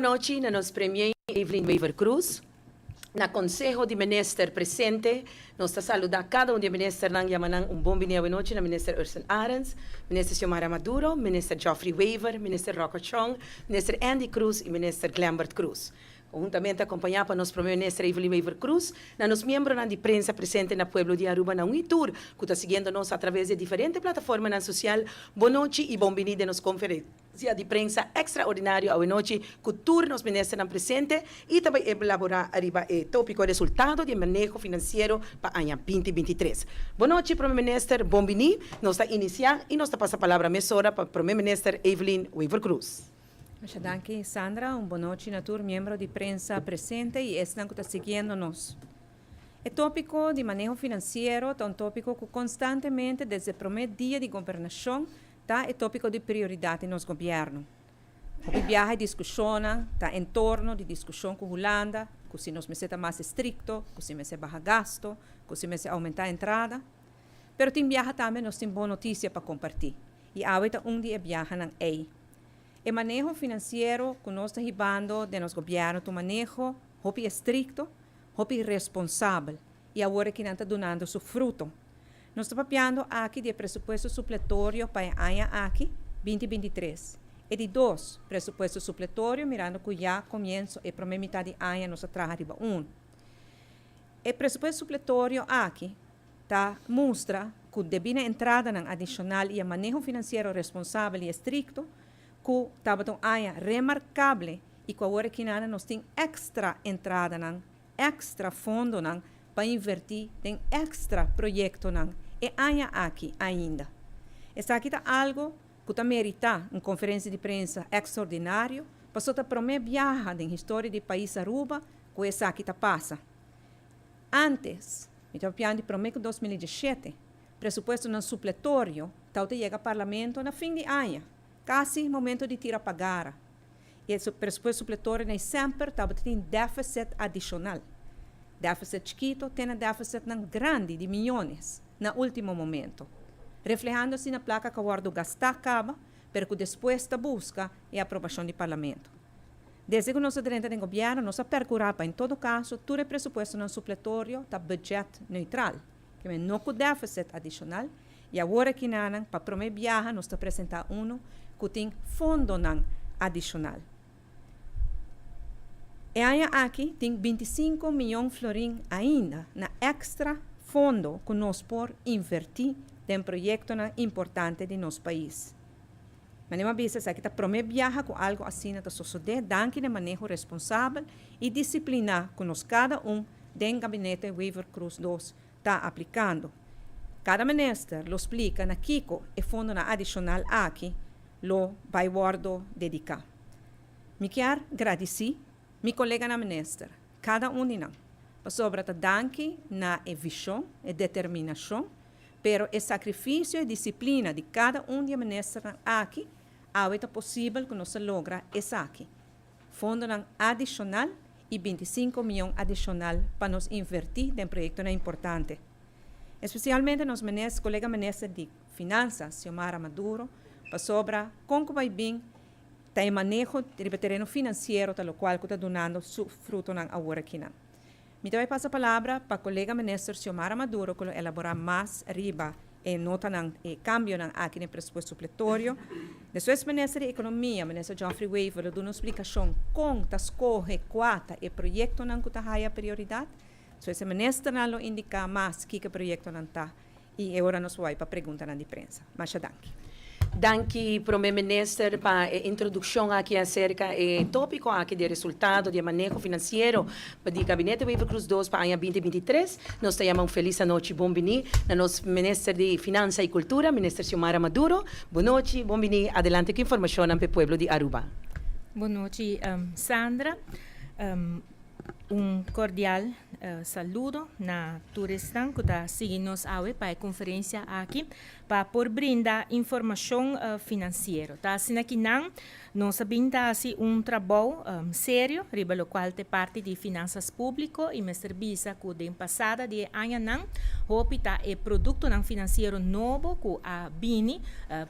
noite, na nos premier Evelyn Weaver Cruz. Na Consejo de Minister presente, nós está saludar cada de minister nang yamanang bom dia à noite, na minister Urson Arens, minister Xiomara Maduro, minister Geoffrey Weaver, minister Rocco Chong, minister Andy Cruz e minister Glambert Cruz. Conjuntamente acompanhado por nosso primeiro-ministro Evelyn Weaver Cruz, nos membros de prensa presente na Pueblo de Aruba na tour, que está seguindo nós através de diferentes plataformas na social. Boa noite e bom-vindo de nos conferência de prensa extraordinário à noite, que tour nos ministros presente e também elaborar arriba o tópico resultado de manejo financeiro para o ano 2023. Boa noite, primeiro-ministro, bom-vindo. Nós está iniciando e nós está passando a palavra mesora para o primeiro-ministro Evelyn Weaver Cruz. Muchas gracias, Sandra. Boa noite a todos miembros de prensa presente e estão que está seguindo-nos. O tópico de manejo financeiro é um tópico que constantemente, desde o primeiro dia de governação, está o tópico de prioridade nos governo. O viaja e discussão está em torno de discussão com a Holanda, que se nos meseta mais estricto, que se meseta baja gasto, que se meseta aumentar a entrada. Pero tem viaja também nós tem boa notícia para compartilhar. E agora dia viaja na EI. O manejo financeiro que nós estamos ribando de nosso governo, o manejo é estricto, é responsável e agora que não está dando seu fruto. Nós estamos papiando aqui de presupuesto supletório para o ano aqui, 2023. E de dois presupuestos supletórios, mirando que já começa a primeira metade do ano, nós trabalhamos um. O presupuesto supletório aqui mostra que devia entrada adicional e o manejo financeiro responsável e estricto, que estava um ano remarcável e que agora que nós temos extra entrada, extra fundo para invertir, tem extra projeto e ano aqui ainda. Está aqui algo que está merita uma conferência de prensa extraordinária, passou a primeira viagem na história do país Aruba, que essa aqui passa. Antes, me estava falando de primeiro 2017, presupuesto não supletório, estava chega ao parlamento no fim de ano. Quase momento de tirar pagar. E o presupuesto supletório sempre tem déficit adicional. Déficit chiquito tem déficit grande de milhões no último momento. Reflejando-se na placa que o guardo gastar acaba, pero que depois da busca e aprovação do parlamento. Desde que nós adentro do governo, nós percuramos, em todo caso, todo o presupuesto não supletório está budget neutral, que é não com déficit adicional, e agora que nós, para a primeira viagem, nós apresentamos que tem fundo adicional. E aí aqui tem 25 milhões de florins ainda na extra fundo que nós por invertir em projeto importante de nosso país. Mas uma vez aqui está primeira viagem com algo assim na sociedade, danke de manejo responsável e disciplinar que nós cada do gabinete Weaver Cruz 2 está aplicando. Cada ministro lo explica na Kiko e fundo adicional aqui lo vai guardo dedicar. Me quero agradecer meu colega na ministra, cada de nós, para sobre a danke na visão e determinação, pero o sacrifício e disciplina de cada de ministros aqui, é possível que nós logra isso aqui. Fundo adicional e 25 milhões adicional para nos invertir em projetos importantes. Especialmente nos colega ministro de Finanças, Xiomara Maduro, para sobre como vai bem o manejo do terreno financeiro, tal qual que está dando fruto agora aqui. Me também passa a palavra para o colega ministro Xiomara Maduro, que elaborar mais arriba e nota o cambio aqui no presupuesto supletório. Depois, o ministro de Economia, o ministro Geoffrey Weaver, dá uma explicação como escolhe quatro e projeto que está a prioridade. Depois, o ministro não indica mais que projeto está. E agora nós vamos para a pergunta de prensa. Mas danke. Danke, primeiro-ministro, para a introdução aqui acerca do tópico aqui de resultado de manejo financeiro do Gabinete Weaver Cruz 2 para o ano 2023. Nós chamamos feliz noite, bom-vindo, a nosso ministro de Finanças e Cultura, ministro Xiomara Maduro. Boa noite, bom-vindo. Adelante com informação para o pueblo de Aruba. Boa noite, Sandra. Cordial saludo na turistan que está seguindo-nos para a conferência aqui para por brindar informação financeira. Tá assim aqui não, nós sabemos assim trabalho sério, riba lo qual te parte de finanças públicas e me serviço que den passada de ano não, hope tá é produto não financeiro novo que a bini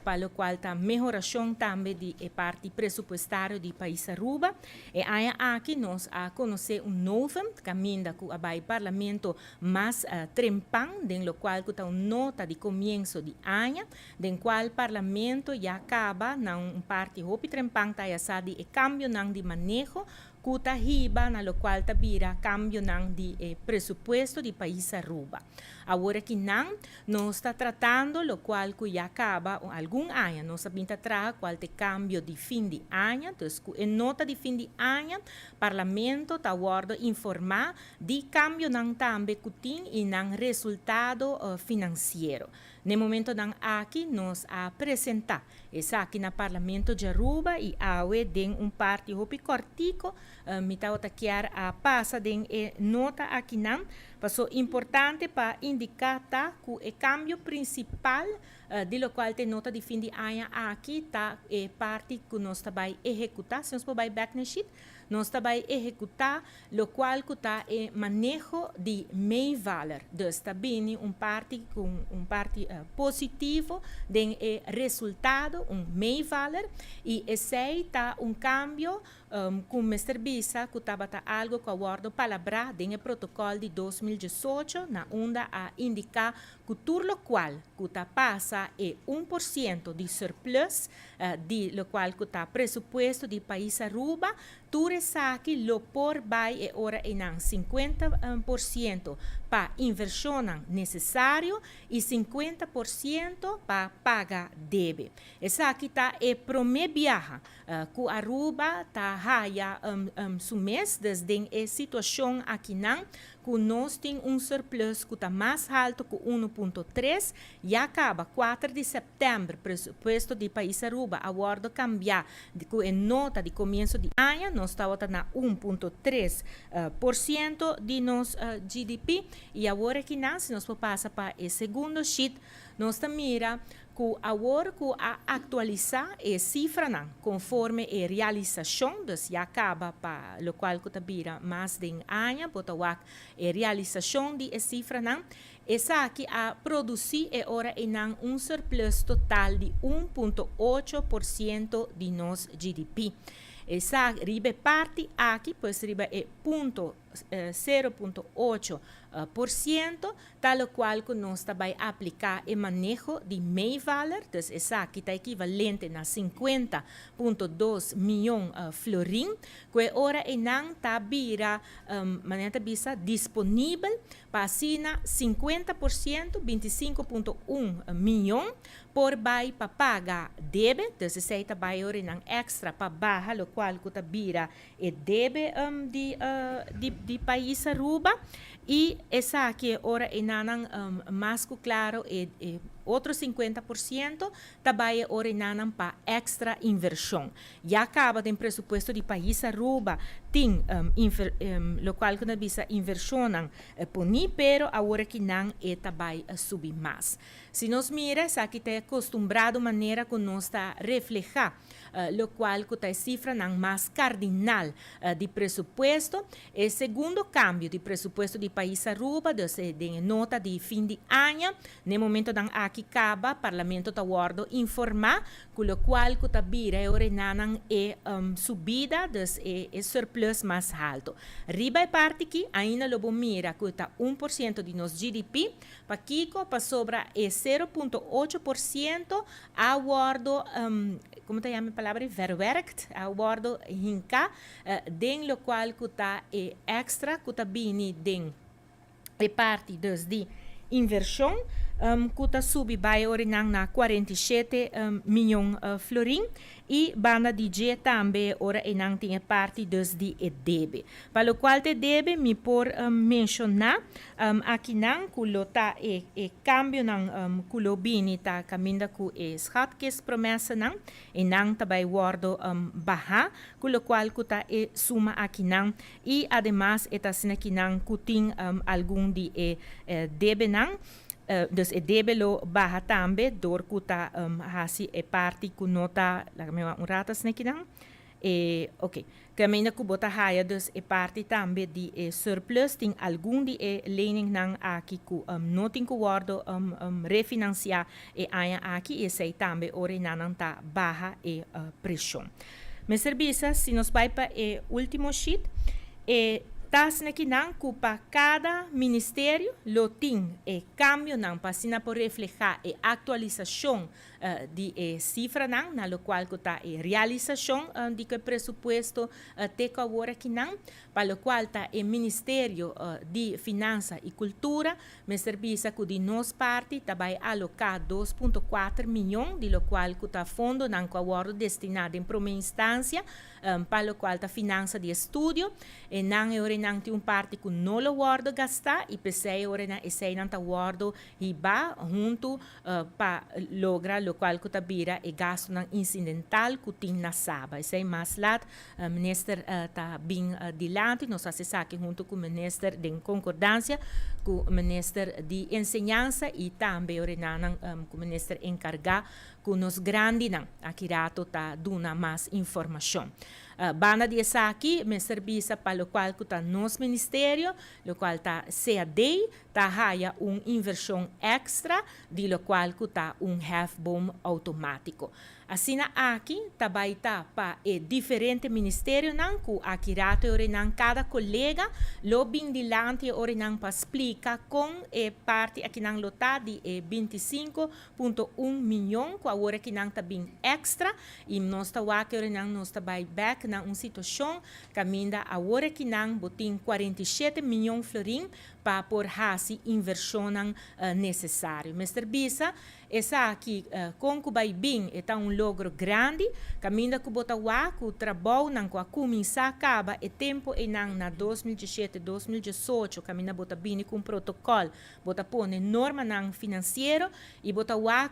para o qual tá melhoração também de parte pressupostário de país Aruba e aí aqui nós a conhecer novo caminho que o parlamento mais trempang, den lo qual que tá nota de comienzo de ano, den qual parlamento já acaba na parte hopi trempang tá já de cambio nang de manejo kuta hiba na lo qual tabira cambio nang de presupuesto de país Aruba. Agora que não, nós está tratando lo qual que já acaba algum ano, nós sabemos tratar qual te cambio de fim de ano, então em nota de fim de ano, parlamento está guardo informar de cambio nang também kuting e nang resultado financeiro. No momento nang aqui nós apresentar essa aqui na parlamento de Aruba e awe den parte hopi cortico me tá otaquear a passa den nota aqui não passou importante para indicar tá que o cambio principal de lo qual tem nota de fim de ano aqui tá parte que nós está vai executar se nós vai back na sheet nós está vai executar lo qual que tá manejo de meio-valor está bem parte com parte positivo den resultado meio-valor e esse está cambio com Mr. Bisa que estava algo que aguardo palavra den protocolo de 2018 na onda a indicar que tudo lo qual que está passa 1% de surplus de lo qual que está presupuesto de país Aruba tudo aqui lo por vai e ora em 50% para inversão necessário e 50% para pagar deve. Essa aqui está promebiaha que Aruba está raia mês desde a situação aqui não que nós temos surplus que está mais alto que 1.3 e acaba 4 de setembro presupuesto de país Aruba aguardo cambiar em nota de começo de ano nós estamos na 1.3% de nosso GDP e agora que não se nós passa para o segundo sheet nós mira que agora que atualizar a cifra não, conforme a realização, então já acaba para o qual que vira mais de ano, porque a realização de a cifra não, essa aqui a produzir é ora em surplus total de 1.8% de nosso GDP. Essa ribe parte aqui, pois ribe é 0.8%, tal qual que nós vai aplicar o manejo de meio-valor, então essa aqui está equivalente a 50.2 milhões florim, que ora não está vira maneira bisa disponível para assinar 50%, 25.1 milhões por vai para pagar deve, então essa está vai ora não extra para barra, lo qual que está vira e deve de país Aruba e essa aqui ora é mais claro é outro 50% também ora para extra inversão. Já acaba de presupuesto de país Aruba tem lo qual que bisa inversão poni pero agora que não é também subir mais. Se nós mira essa aqui está acostumbrado maneira que nós está reflejar lo qual que está cifra mais cardinal de presupuesto. O segundo cambio de presupuesto de país Aruba, de nota de fim de ano, no momento que aqui acaba, o parlamento está guardo informar que lo qual que está vira é subida, é surplus mais alto. Riba é parte que ainda lo mira que está 1% de nosso GDP, para Kiko, para sobra é 0.8% a guardo como te chama a palavra, verwerkt, aguardo hinka, den lo qual que está extra, que está bem den parte de inversão, kuta subi by orinang na 47 milhão florim e banda DJ também ora enang tinha parte dus di debe. Palo qual te debe mi por mencionar aqui nang kulota e cambio nang kulobini ta caminda ku e schatkes promessa nang enang tabay wardo baha kulo qual kuta e suma aqui nang e además eta sinaki nang kuting algum di debe nang dus e debelo baha tambe door kuta hasi e parti ku nota la me un ratas nekinang ok kamina ku bota haya dus e parti tambe di surplus ting algum di lening nang aki ku noting ku wardo refinancia e aya aki e sei tambe ore nanang ta baha e pressão. Me servisa si nos vai pa último sheet tas na kinang kupa cada ministério loting cambio nang pasina por reflejar atualização de cifra nang na lo qual kuta realização de que presupuesto te agora kinang para lo qual ta ministério de finança e cultura me servisa ku di nos parte tabai alocar 2,4 milhões de lo qual kuta fundo nang agora destinado em primeira instância para lo qual ta finança de estudio e nang nang ti un parte ku no lo guardo gasta e pesei ora na esei nang ta guardo hiba junto pa logra lo qual ku tabira e gasto nang incidental ku tin na saba esei mas lat minister ta bing dilante nos assesaki junto ku minister de concordância ku minister de enseñanza e tambe ora nang ku minister encarga ku nos grandi nang akirato ta duna mas informação. Bana di esaki me servisa para lo qual kuta nos ministério, lo qual ta CAD, ta haya inversão extra, de lo qual kuta hefboom automático. Assim aqui, tabay ta pa diferente ministério nang ku akirato ore nang cada colega lo bindilante ore nang pa explica com parte aqui nang lota di 25,1 milhão ku ore aqui nang tabing extra e nós ta wake ore nang nós tabay back na situação caminda a ore aqui nang botin 47 milhões florim pa por hasi inversão necessário. Mr. Bisa, essa aqui com que vai bem é logro grande, caminda que bota wa que o trabalho não com começar acaba e tempo e não na 2017-2018 caminda bota bem com protocolo, bota pone norma não financeiro e bota wa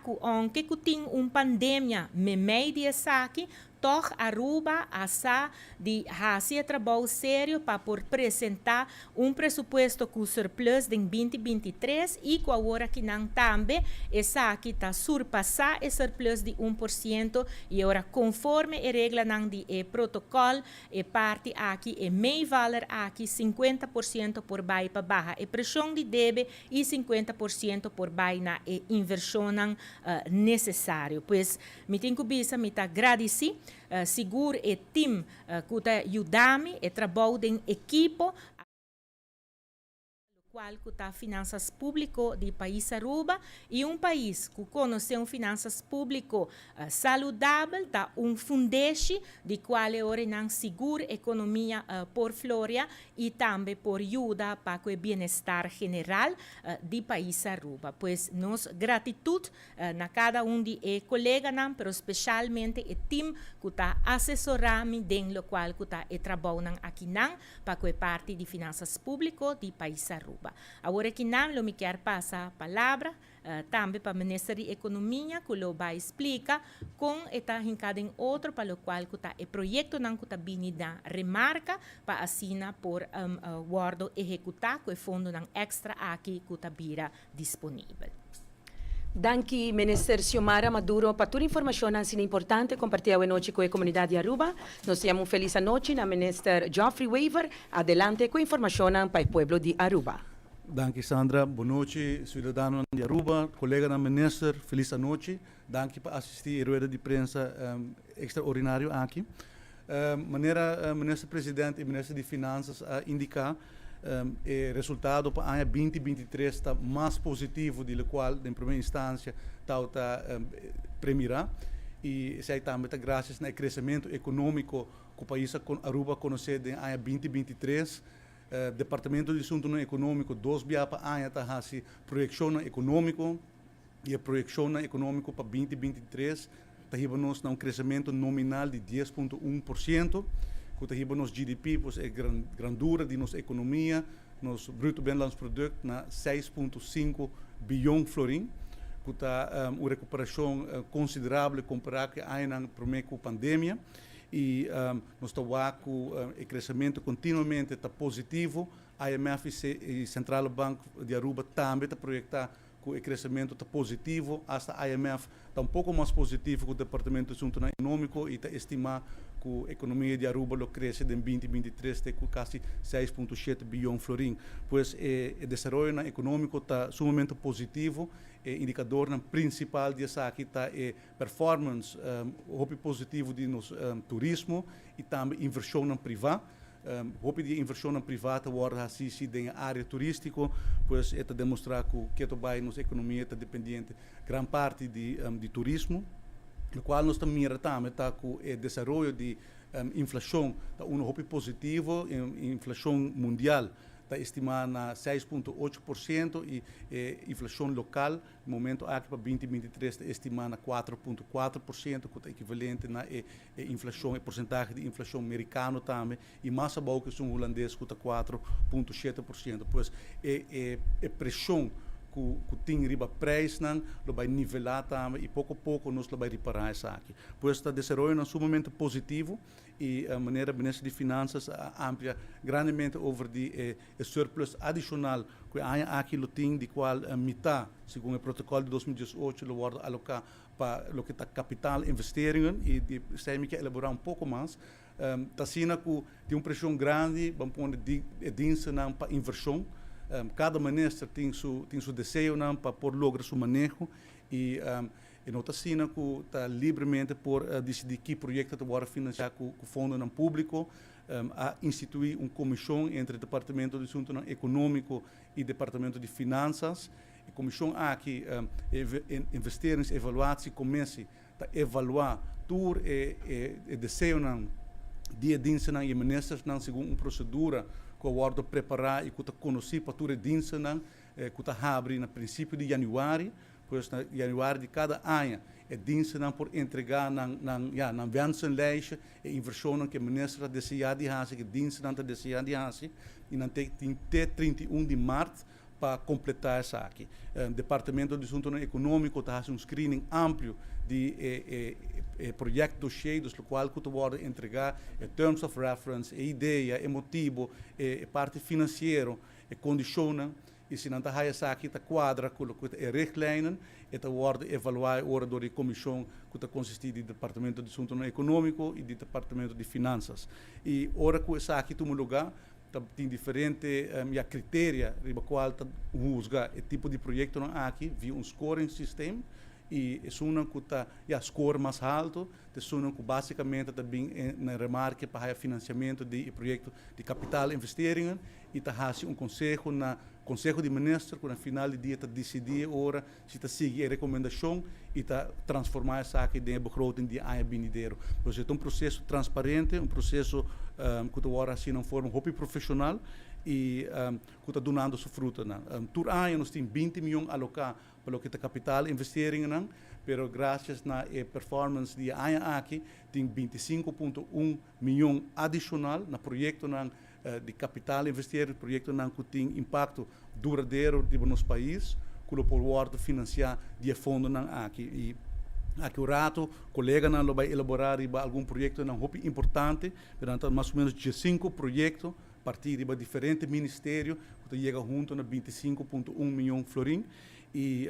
que tem pandemia me meio de essa aqui toch Aruba asa de fazer trabalho sério para por apresentar presupuesto com surplus de 2023 e com agora que não também essa aqui está surpassar esse surplus de 1% e agora conforme a regra não de protocolo e parte aqui e meio valor aqui 50% por baixo para barra e pressão de débito e 50% por baixo na inversão necessário. Pois me tenho que bisa me tá agradecido seguro e team que está ajudando e trabalho em equipo qual que está finanças público de país Aruba e país que conhece finanças público saudável tá fundeixe de qual é ora não seguro economia por Flória e também por ajuda para o bem-estar geral de país Aruba. Pois nos gratitude na cada de colega não, pero especialmente o team que está assessorando dentro do qual que está trabalhando aqui não para a parte de finanças público de país Aruba. Agora que não, eu me quero passar a palavra também para o Ministério da Economia, que ele vai explicar como está em outro para o qual está o projeto não está vindo da remarca para assinar por guardo executar com o fundo não extra aqui que está disponível. Danke, Minister Xiomara Maduro, por toda a informação assim importante compartilhada hoje com a comunidade de Aruba. Nós temos feliz noite na Minister Geoffrey Weaver. Adelante com a informação para o povo de Aruba. Danke, Sandra. Boa noite, cidadãos de Aruba, colega da Minister, feliz noite. Danke por assistir a rueda de prensa extraordinário aqui. Maneira Ministro Presidente e Ministro de Finanças indicar o resultado para o ano 2023 está mais positivo do qual, em primeira instância, está premirar. E isso também está graças ao crescimento econômico que o país Aruba conhece no ano 2023. Departamento de Assunto Econômico, 2 biapa anya ta hasi projeção econômico E a projeção econômica para 2023 está um crescimento nominal de 10,1%, que está nos GDP, pois é grandura de nossa economia, nosso bruto binnenlands produto na 6,5 bilhão florim, que está uma recuperação considerável comparado com a ano com a pandemia. E nós estamos com o crescimento continuamente está positivo. A IMF e Central Bank de Aruba também está projetar que o crescimento está positivo. Hasta a IMF está um pouco mais positivo que o Departamento de Assuntos Econômicos e está estimar que a economia de Aruba cresce em 2023 com quase 6,7 bilhão florim. Pois o desenvolvimento econômico está sumamente positivo. O indicador principal dessa aqui está performance positivo de nosso turismo e também inversão privada. Hope de inversão privada agora assiste na área turística, pois é demonstrar que nossa economia está dependente grande parte de turismo, o qual nós também miramos com o desenvolvimento de inflação, está hope positivo, inflação mundial está estimada na 6,8% e inflação local, no momento aqui para 2023 está estimada na 4,4%, que é equivalente na inflação, a porcentagem de inflação americano também, e mais abaixo que são holandês, que está 4,7%. Pois a pressão que tem riba preço, lo vai nivelar também e pouco a pouco nós vai reparar isso aqui. Pois está desenvolvendo sumamente positivo e a maneira ministro de Finanças amplia grandemente over o surplus adicional que há aqui tem de qual a metade, segundo o protocolo de 2018, lo vai alocar para o que está capital investeringen e temos que elaborar pouco mais. Está sendo que tem uma pressão grande, vamos pôr dinheiro para inversão. Cada ministro tem seu desejo para por lograr seu manejo e não está sendo que está livremente por decidir que projeto vai financiar com o fundo público, a instituir uma comissão entre o Departamento de Assuntos Econômicos e o Departamento de Finanças. A comissão aqui investimentos, avaliação, comece a evaluar todo o desejo de diensten e ministros segundo uma procedura que eu preparar e que eu conheci para toda a diensten que eu abri no princípio de janeiro, pois na janeiro de cada ano a diensten por entregar na wensenlijst a inversão que o ministro deseja de fazer, que a diensten deseja de fazer, e não tem até 31 de março para completar essa aqui. O Departamento de Assuntos Econômicos está fazendo um screening amplo de projetos dossiês, do qual que vai entregar terms of reference, a ideia, o motivo, a parte financeira, a condição, e se não está essa aqui está quadra com a richtlijnen, está vai evaluar a hora da comissão que está consistida do Departamento de Assuntos Econômicos e do Departamento de Finanças. E hora que essa aqui toma lugar, tem diferentes critérios para qual usa o tipo de projeto aqui via um scoring system e é uma que está score mais alto, é uma que basicamente também na remarque para o financiamento de projeto de capital investeringen e está fazendo Conselho de Ministros, que no final do dia está decidir ora se está seguir a recomendação e está transformar essa aqui em begroting de ano vindouro. Então é um processo transparente, um processo que agora assim não forma profissional e que está donando sua fruta. Todo ano nós temos 20 milhões alocados para o que é capital investeringen, pero graças na performance de ano aqui tem 25,1 milhões adicional na projeto de capital investir, projeto que tem impacto duradouro no nosso país, que pode financiar de fundo aqui. E aqui o rato, colega vai elaborar algum projeto importante, portanto, mais ou menos 15 projetos, a partir de diferentes ministérios, que chega junto a 25,1 milhões de florim. E,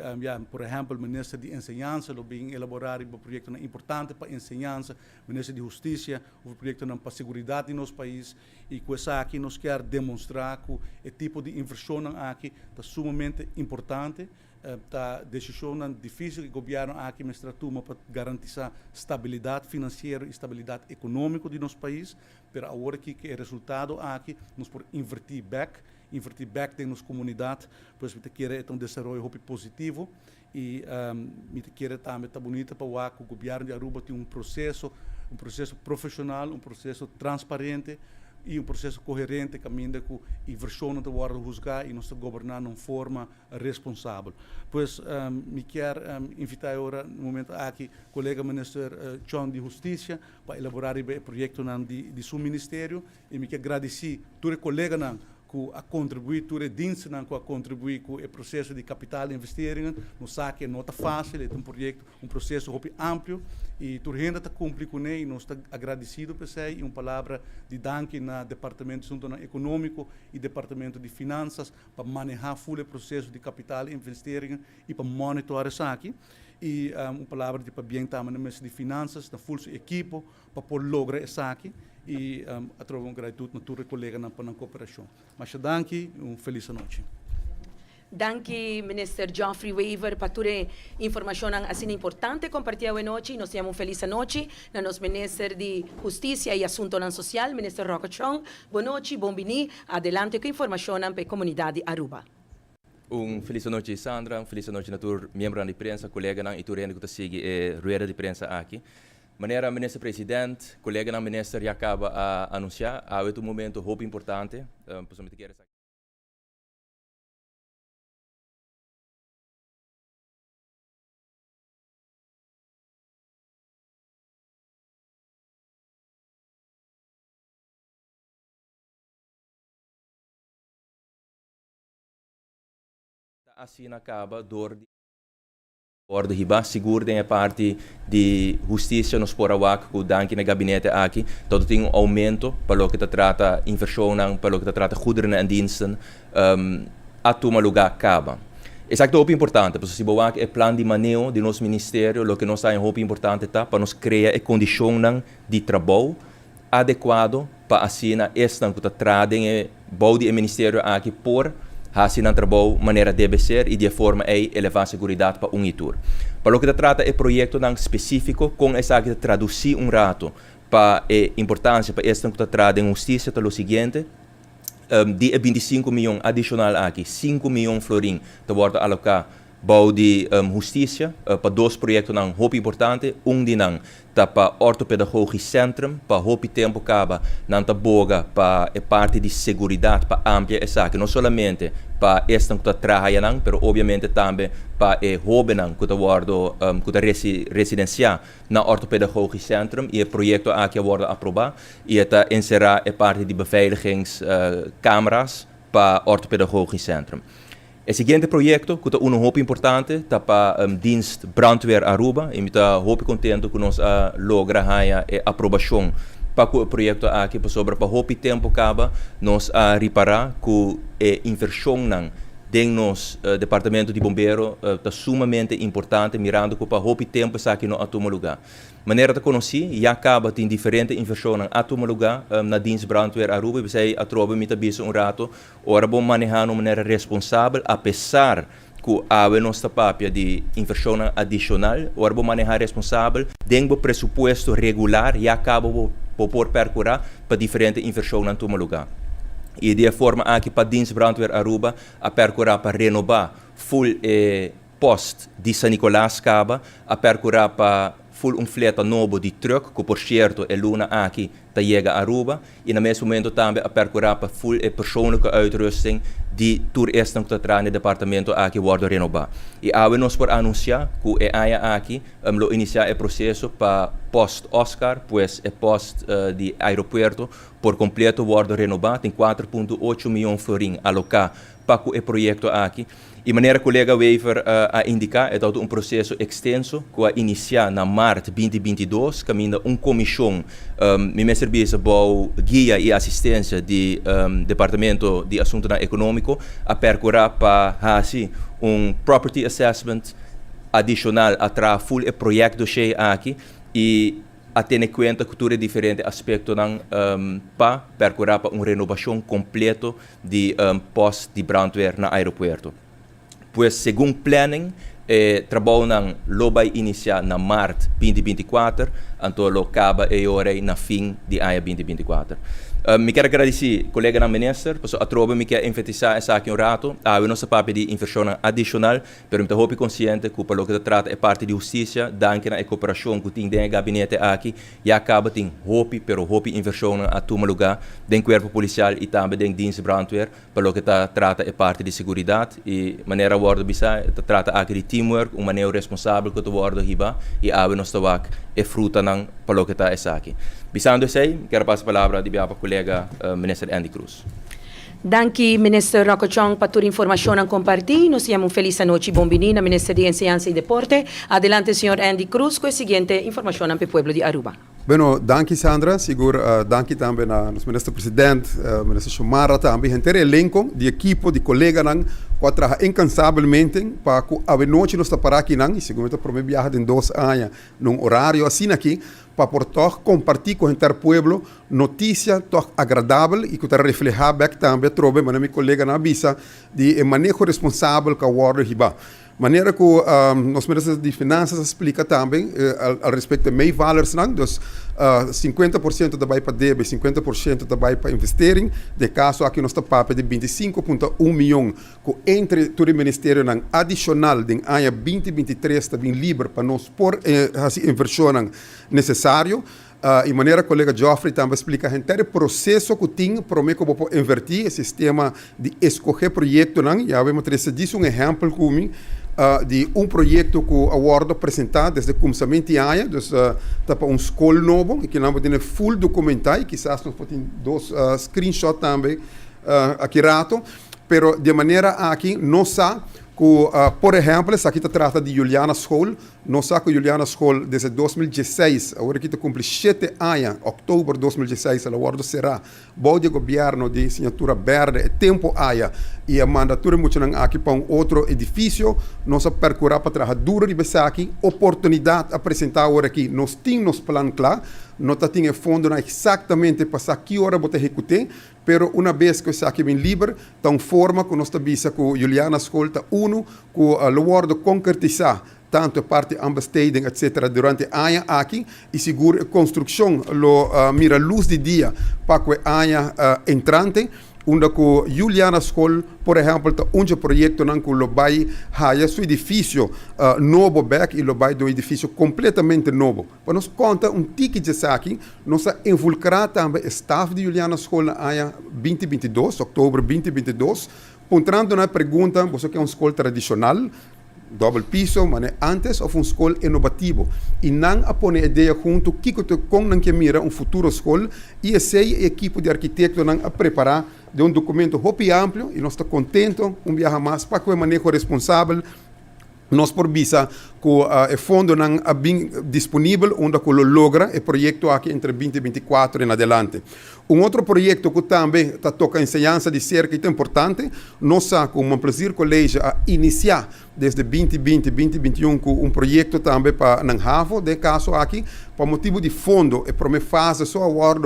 por exemplo, o Ministro de Enseñanza vai elaborar um projeto importante para a enseñança, o Ministro de Justiça, um projeto para a segurança do nosso país, e com isso aqui nós queremos demonstrar que o tipo de inversão aqui está sumamente importante, está decisão difícil que o governo aqui toma para garantir estabilidade financeira e estabilidade econômica do nosso país, mas agora que o resultado aqui nós podemos invertir back em nossa comunidade, pois a gente quer um desenvolvimento positivo e a gente quer também estar bonita para o governo de Aruba tem um processo profissional, um processo transparente e um processo coerente caminha com inversão de worden juzgar e nós governar de forma responsável. Pois me quero invitar agora no momento aqui colega minister John de Justiça para elaborar o projeto de seu ministério e me quero agradecer todos os colegas que a contribuir, todos os diensten que a contribuir com o processo de capital investeringen. Não sabe que não está fácil, é um projeto, um processo muito amplo e toda gente está cumprindo com ele. Nós estamos agradecidos por isso e uma palavra de danke no departamento econômico e departamento de finanças para manejar o processo de capital investeringen e para monitorar isso aqui. E uma palavra de para bem também no ministro de finanças, na full equipe para poder lograr isso aqui. E atrovo gratuito na tua colega na cooperação. Mas danke, feliz noite. Danke, Minister Geoffrey Weaver, para toda a informação assim importante compartilhada hoje noite. Nós temos feliz noite na nosso Minister de Justiça e Assuntos Social, Minister Roca Chong. Boa noite, bom vini. Adelante com informação para a comunidade Aruba. Feliz noite, Sandra. Feliz noite a todos membros da imprensa, colegas e todos que seguem a rueda de imprensa aqui. Maneira ministro presidente, colega na ministro já acaba a anunciar, há um momento muito importante, possivelmente quero assim acaba dor Orde hiba seguro tem a parte de justiça nos porawak que danke no gabinete aqui todo tem aumento para o que trata inversão para o que trata goederen en diensten a toma lugar acaba. Isso é muito importante, porque se boak é plano de manejo de nosso ministério, o que nós é muito importante para nos criar a condição de trabalho adequado para assim esta que tradem o ministério aqui por assim não trabalho maneira deve ser e de forma é elevar a segurança para itur. Para o que trata é projeto específico com essa que traduzir rato para a importância para esta que trata em justiça é o seguinte, de 25 milhões adicional aqui, 5 milhões florim te worden alocado para de justiça para dois projetos muito importantes, de para ortopedagogisch centrum, para hopi tempo caba, nanta boga para a parte de segurança para amplia essa que não somente para esta que trabalha mas obviamente também para a jovem que wordo que residenciar na ortopedagogisch centrum e o projeto aqui wordo aprovado e está encerrar a parte de beveiligingscâmaras para ortopedagogisch centrum. O seguinte projeto, que é muito importante, é para dienst brandweer Aruba, e eu muito contente que nós logramos a aprovação para o projeto aqui, sobre para muito tempo acaba, nós reparar que a inversão do nosso departamento de bombeiro é sumamente importante, mirando que para muito tempo isso aqui não toma lugar. Maneira de conhecer, já acaba tem diferentes inversões a tomar lugar na dienst brandweer Aruba, você a trova me tabisa rato, ora bom manejar de maneira responsável, apesar que há nossa papia de inversão adicional, ora bom manejar responsável, dentro do pressuposto regular, já acaba por percorrer para diferentes inversões a tomar lugar. E de forma aqui para dienst brandweer Aruba, a percorrer para renovar full post de San Nicolás Caba, a percorrer para full fleta novo de truck, que por certo é luna aqui da chega a Aruba, e no mesmo momento também a percorrer para full persoonlijke uitrusting de tour este que está no departamento aqui worden renovar. E nós por anunciar que é aqui lo iniciar o processo para post-Oscar, pois é post de aeroporto por completo worden renovar, tem 4,8 milhões florim alocar para o projeto aqui. E maneira colega Weaver a indicar, é todo um processo extenso que vai iniciar na março 2022, caminha comissão, me serviço para guia e assistência do Departamento de Assuntos Econômicos, a percorrer para fazer property assessment adicional a full projeto cheio aqui e a ter em conta que tudo é diferente aspecto para percorrer para renovação completa de posto de brandweer no aeroporto. Pois, segundo planning, trabalho vai iniciar na março 2024, anto lo caba e ore na fim di anno 2024. Mi quero agradecer colega na minister, posso atroba mi quer enfatizar essa aqui rato, a nossa papel de inversão adicional, pero me hopi consciente que pelo que trata é parte de justiça, danke na cooperação que tem dentro gabinete aqui, e acaba tem hopi, pero hopi inversão a toma lugar, den corpo policial e também den dienst brandweer, pelo que trata é parte de segurança e maneira worda bisa, trata aqui de teamwork, uma maneira responsável que tu worda hiba e a nossa wak é fruta nang pelo que tá essa aqui. Bisando sei, quero passar a palavra de minha colega minister Andy Cruz. Danke, Minister Rocochong, para toda a informação a compartilhar. Nós temos feliz noite, bom menino, Minister de Enseñanza e Deporte. Adelante, senhor Andy Cruz, com a seguinte informação para o povo de Aruba. Bueno, danke Sandra, seguro, danke também ao ministro presidente, ministro Shumara, também ao elenco de equipo, de colegas, que trabalham incansavelmente para que a noite nós estamos aqui, e segundo para mim viajar em 2 anos, num horário assim aqui, para portar compartilhar com o povo notícia agradável e que refleja bem também, trobe, mas meu colega na visa de manejo responsável que o ordem riba. Maneira que os ministros de Finanças explica também a respeito de meio valores, dos 50% da vai para DB, 50% da vai para investirem, de caso aqui nós estamos de 25,1 milhões, que entre todo o ministério adicional de ano 2023 está bem livre para nós por essa inversão necessário. E maneira que o colega Geoffrey também explica o processo que tem para mim como invertir o sistema de escolher projeto, e a vemos disso exemplo comigo. De projeto que o Award apresentado desde o começamento do ano, para escola novo, e que nós temos full documentado, quizás nós podemos 2 screenshots também aqui rato, pero de maneira aqui, nós sabemos que, por exemplo, essa aqui trata de Juliana School, nós sabemos que Juliana School, desde 2016, agora que cumpre 7 anos, outubro de 2016, o Award será bom de governo de assinatura verde, e tempo aia, e a mandatura muito aqui para outro edifício, nós percorrer para trabalhar duro de aqui, oportunidade apresentar agora aqui, nós temos plano claro, nós temos fundo exatamente para que hora vou executar, pero uma vez que isso aqui bem livre, então forma que nós estamos que Juliana School está que o Award concretizar tanto a parte ambastading, etc., durante o ano aqui, e seguro a construção, mira luz de dia para o ano entrante, onde que Juliana School, por exemplo, está projeto que lo vai haya seu edifício novo back e lo vai do edifício completamente novo. Para nós conta ticket de aqui, nós involucrar também o staff de Juliana School no ano 2022, outubro 2022, pontrando na pergunta, você quer uma escola tradicional, double piso, mas antes of uma escola inovativa. E não a pôr a ideia junto que não que mira futuro escola e esse equipe de arquitetos não a preparar de documento muito amplo e nós estamos contentes viajar mais para que o manejo responsável nós por visa que o fundo não é bem disponível onde que logra o projeto aqui entre 2024 em adelante. Outro projeto que também toca a enseñança de cerca que é importante, nós com um prazer colégio a iniciar desde 2020, 2021 com projeto também para Nanhavo, de caso aqui, para motivo de fundo e para uma fase só agora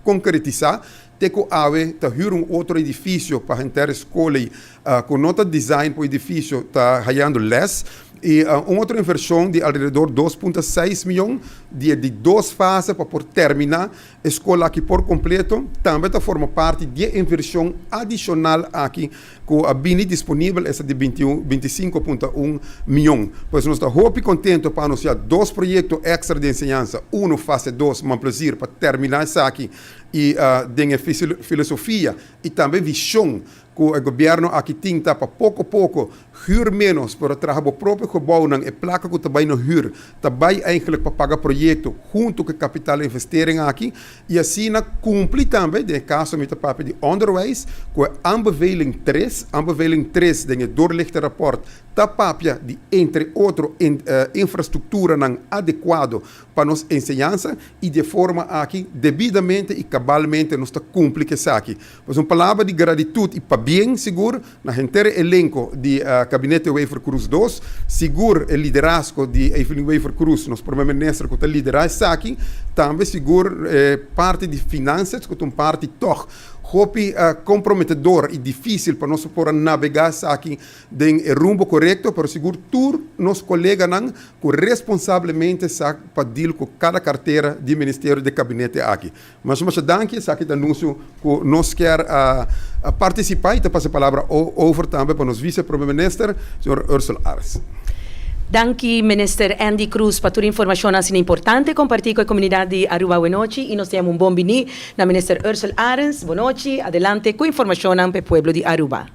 concretizar, Teco Awe está outro edifício para a escola com nota design para o edifício está ganhando less e outra inversão de alrededor 2,6 milhões de 2 fases para por terminar a escola aqui por completo também está forma parte de inversão adicional aqui com a bini disponível essa de 25,1 milhões. Pois nós estamos muito contentes para anunciar 2 projetos extra de enseñança, fase 2, mas prazer para terminar isso aqui e tem filosofia e também visão que o governo aqui tem para pouco a pouco huur menos para trabalhar o próprio gebouw e placa que também no huur também eigenlijk para pagar projeto junto com o capital investering aqui e assim cumpre também de caso met de papi de onderwijs com a aanbeveling 3 de doorlichte rapport da papia de entre outro infraestrutura adequado para nos enseñança e de forma aqui devidamente e cabalmente nos cumpre que isso aqui. Pois uma palavra de gratitude e para bem seguro na inteiro elenco de Gabinete Wafer Cruz 2, seguro o liderazgo de Evelyn Wafer Cruz, nosso primeiro-ministro que está liderando isso aqui, também seguro parte de finanças, que é uma parte toch hopi comprometedor e difícil para nós por navegar aqui em rumbo correto, para seguro tur nos colegas não que responsablemente para deal com cada carteira de ministério de gabinete aqui. Mas danke aqui de anúncio que nós quer participar e te passo a palavra over também para nos vice-primeiro-ministro, senhor Ursula Aras. Danke, minister Andy Cruz, para toda a informação assim importante compartilhar com a comunidade de Aruba. Boa noite e nós temos bom bini na minister Ursula Arens. Boa noite, adelante com a informação para o povo de Aruba.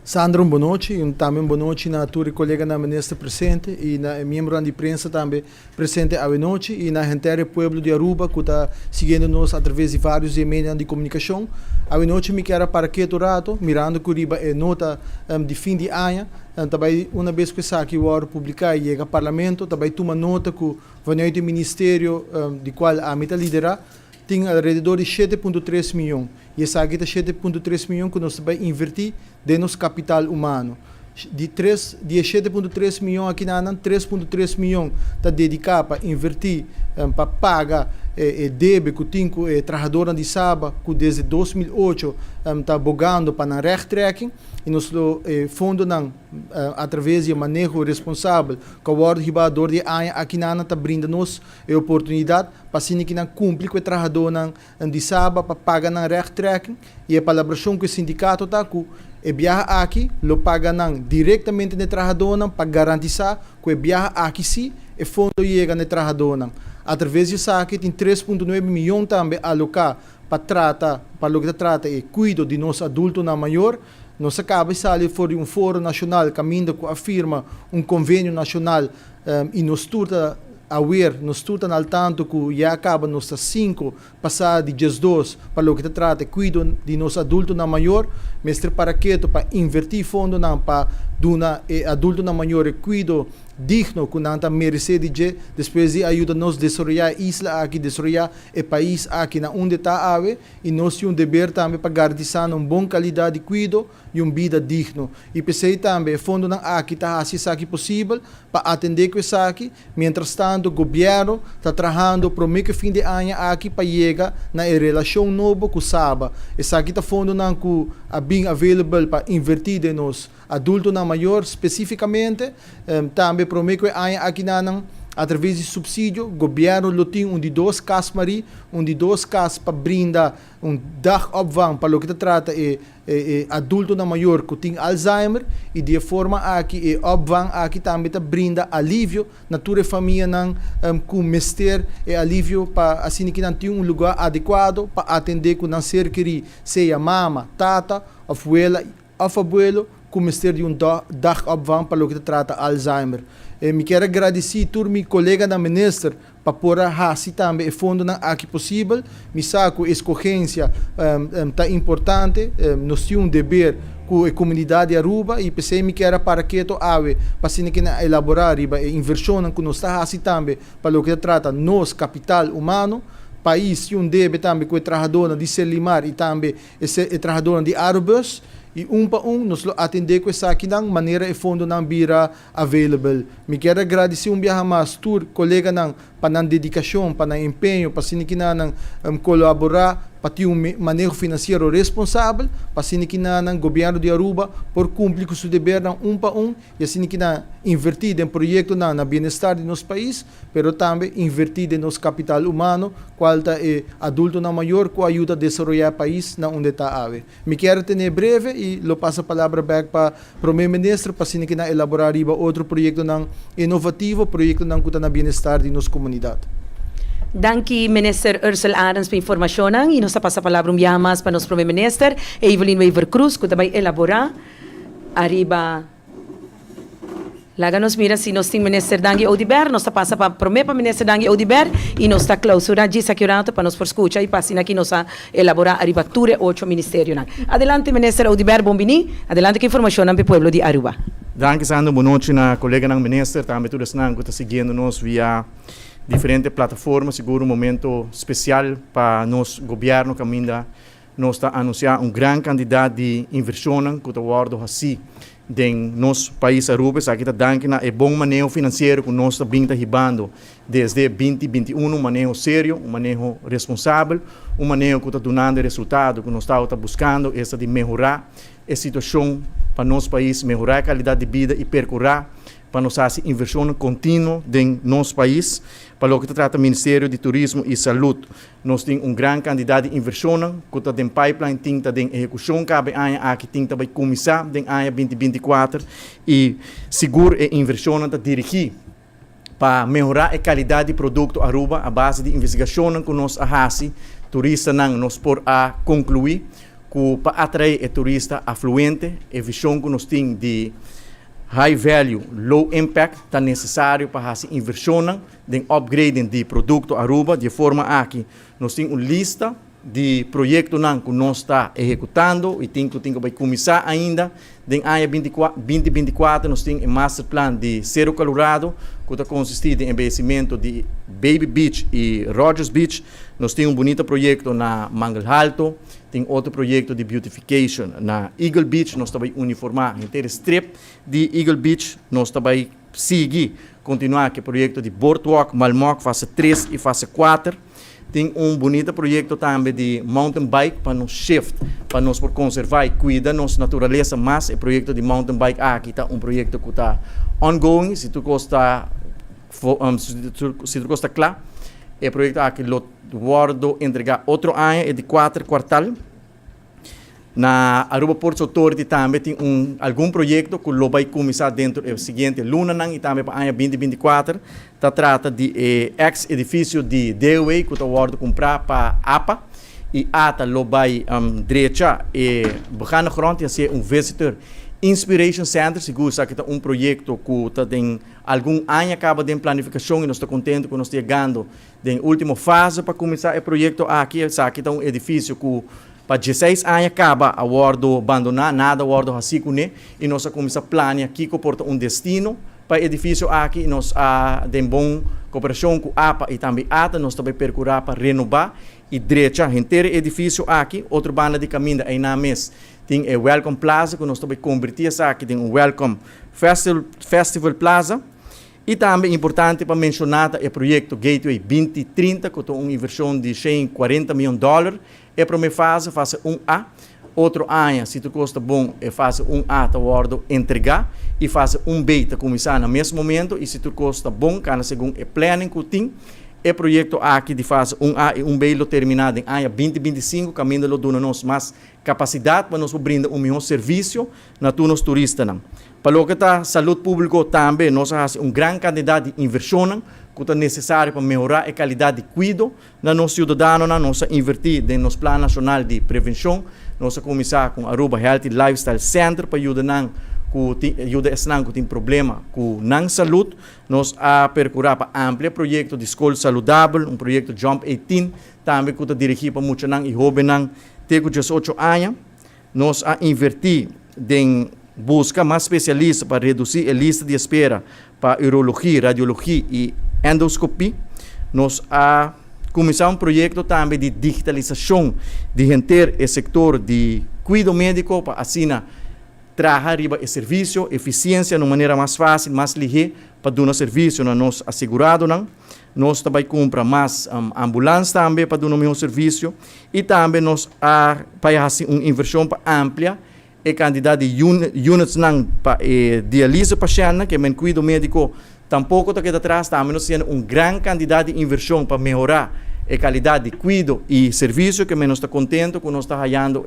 Sandro, boa noite, e também boa noite na tua colega na ministra presente e na membro de imprensa também presente à noite e na inteira povo de Aruba que está seguindo nos através de vários meios de comunicação. À noite me quero para que rato mirando que riba é nota de fim de ano. Também uma vez que isso aqui vai publicar e chega ao parlamento, também toma nota que vai do ministério de qual a meta lidera tem alrededor de 7,3 milhões. E essa aqui é 7,3 milhões que nós vamos invertir de nosso capital humano. De 7,3 milhões aqui na 3,3 milhões está dedicado para invertir, para pagar débito que tem com o trabalhador de Saba, que desde 2008 está bogando para a rechtrekking. E nós fundo através de manejo responsável que o organizador de ANHA aqui na está brindando nos a oportunidade para que não cumprir com o trabalhador de Saba para pagar na rechtrekking e a colaboração com o sindicato está com e viaja aqui, lo paga diretamente no trabalhador para garantir que o viaja aqui sim e fundo chega no trabalhador. Através disso aqui tem 3,9 milhões também alocar para o que trata e cuido de nosso adulto na maior. Nós acabamos de sair por fórum nacional caminho que afirma convênio nacional e nós estamos nós estamos al tanto que já acaba nos 5 passado de 12 para o que trata cuido de nosso adulto na maior, mestre para que para invertir fundo para dar adulto na maior cuido digno que não merece de depois de ajuda nos desenvolver a isla aqui desenvolver o país aqui na onde está ave e nós temos dever também para garantir bom qualidade de cuido e vida digno e pensei também fundo aqui está assim aqui possível para atender com isso aqui mientras tanto o governo está trabalhando para o fim de ano aqui para chegar na relação nova com Saba esse aqui está fundo que é bem available para invertir de nós adulto na maior especificamente também prometo aqui na através de subsídio, o governo tem de 2 casas Maria, de 2 casas para brindar dagopvang para o que trata adulto na maior que tem Alzheimer e de forma aqui opvang aqui também brinda alívio na tua família com mestre e alívio para assim que não tem lugar adequado para atender com não ser querido, seja mama, tata, abuelo, com mestre de dagopvang para o que trata Alzheimer. Me quero agradecer a minha colega da ministra para pôr a também fundo aqui possível. Me saco a escorrência tá importante. Nós temos dever com a comunidade de Aruba e pensei me quero para que to ave para se que elaborar a inversão que nós está também para o que trata nos capital humano. País deve também com o trabalhador de Selimar e também o trabalhador de Arbus. E para nós atender com essa aqui de maneira e fundo não vira available. Me quero agradecer vez mais tur colega para a dedicação, para o empenho, para assim que colaborar para ter manejo financeiro responsável, para assim que o governo de Aruba por cumprir com o seu dever para e assim que invertir em projeto na bem-estar de nosso país, mas também invertir em nosso capital humano, qual é adulto na maior, com a ajuda a desenvolver o país na onde está ave. Me quero ter breve e lo passo a palavra back para o primeiro-ministro para assim que elaborar outro projeto inovativo, projeto que está na bem-estar de nossa comunidade. Danke, minister Ursula Arens, para a informação. E nós passamos a palavra mais para o nosso primeiro-ministro, Evelyn Weaver Cruz, que vai elaborar arriba. Laga nos mira se nós temos minister Dangi Odiber, nós passa para o minister Dangi Odiber e nós está clausura de securado para nós por escuta e passina aqui nós elaborar arriba ture 8 ministério. Adelante, minister Odiber, bombini. Adelante com informação para o povo de Aruba. Danke, Sandro. Boa noite na colega do minister, também todos que estão seguindo nós via diferentes plataformas, seguro um momento especial para nosso governo que ainda nós está anunciando grande candidato de inversão que está guardando assim em nosso país Aruba. Aqui está dando bom manejo financeiro que nós está vindo ribando desde 2021, manejo sério, manejo responsável, manejo que está dando resultado que nós está buscando, essa de melhorar a situação para nosso país, melhorar a qualidade de vida e percorrer para nós fazer inversão contínua em nosso país. Para o que trata do Ministério de Turismo e Saúde, nós temos grande candidato de inversão, que está em pipeline, tem em execução, cabe aqui tem também começar em ano 2024 e seguro a inversão está dirigir para melhorar a qualidade de produto Aruba a base de investigação que nós fazemos, turista nós por a concluir, para atrair turista afluente, a visão que nós temos de high value, low impact, está necessário para fazer inversão de upgrading de produto Aruba, de forma aqui nós temos uma lista de projetos que nós está executando e tem que vai começar ainda. Em ano 2024 nós temos um master plan de Cerro Colorado, que está consistindo em investimento de Baby Beach e Rogers Beach. Nós temos bonito projeto na Mangle Alto, tem outro projeto de beautification na Eagle Beach. Nós também uniformar inteiro strip de Eagle Beach. Nós também seguir, continuar com o projeto de Boardwalk, Malmoc, fase 3 e fase 4. Tem bonito projeto também de mountain bike para nos shift, para nós por conservar e cuidar nossa natureza, mas o projeto de mountain bike aqui está projeto que está ongoing, se tu gosta claro, o projeto aqui lo guardo entregar outro ano, é de 4 quartal. Na Aruba Ports Authority também tem algum projeto que lo vai começar dentro do seguinte luna e também para o ano 2024. Trata de ex-edifício de Dewey que está guardando comprar para APA e ATA lo vai direita e bacana grande ser visitor Inspiration Center, seguro que está projeto que está tem algum ano acaba de planificação e nós estamos contentes que nós estamos chegando na última fase para começar o projeto aqui. Aqui está edifício que para 16 anos acaba a guardo abandonar, nada guardo assim e nós começamos a planear aqui que porta destino para o edifício aqui. Nós temos boa cooperação com a APA e também ATA, nós também percorrer para renovar e direita inteiro edifício aqui. Outra banda de caminho aí na mês tem a Welcome Plaza, que nós também convertir aqui em Welcome Festival Plaza. E também importante para mencionar o projeto Gateway 2030, que tem uma inversão de $140 milhões. É a primeira fase 1A. Outro ano, se tu custa bom, é fase 1A, está guardo entregar. E fase 1B, está começar no mesmo momento. E se tu custa bom, cada segundo é planning que tem. É projeto aqui de fase 1A e 1B lo terminado em ano 2025, caminho lo dona nos mais capacidade para nós brindar melhor serviço na nos turistas. Para o que está saúde pública também, nós temos grande candidato de inversão que é necessário para melhorar a qualidade de cuidado na nossa cidadãos, nós invertir no Plano Nacional de Prevenção, nós começar com Aruba Healthy Lifestyle Center para ajudar que tem problema com a saúde, nós percorrer para amplo projeto de escola saudável, projeto Jump 18, também que está dirigido para muitos e jovens de 18 anos, nós invertir em busca mais especialistas para reduzir a lista de espera para urologia, radiologia e endoscopia. Nós começamos projeto também de digitalização de inteiro o setor de cuidado médico para assim trazer o serviço, eficiência de uma maneira mais fácil, mais ligeira para dar serviço a nós assegurados. Nós também compramos mais ambulância também para dar um melhor serviço e também nós fazemos uma inversão ampla e quantidade de units para diálise paciente, que o cuidado médico tampouco está aqui atrás, também nós temos grande quantidade de inversão para melhorar a qualidade de cuidado e serviço, que nós estamos contentes que nós estamos ganhando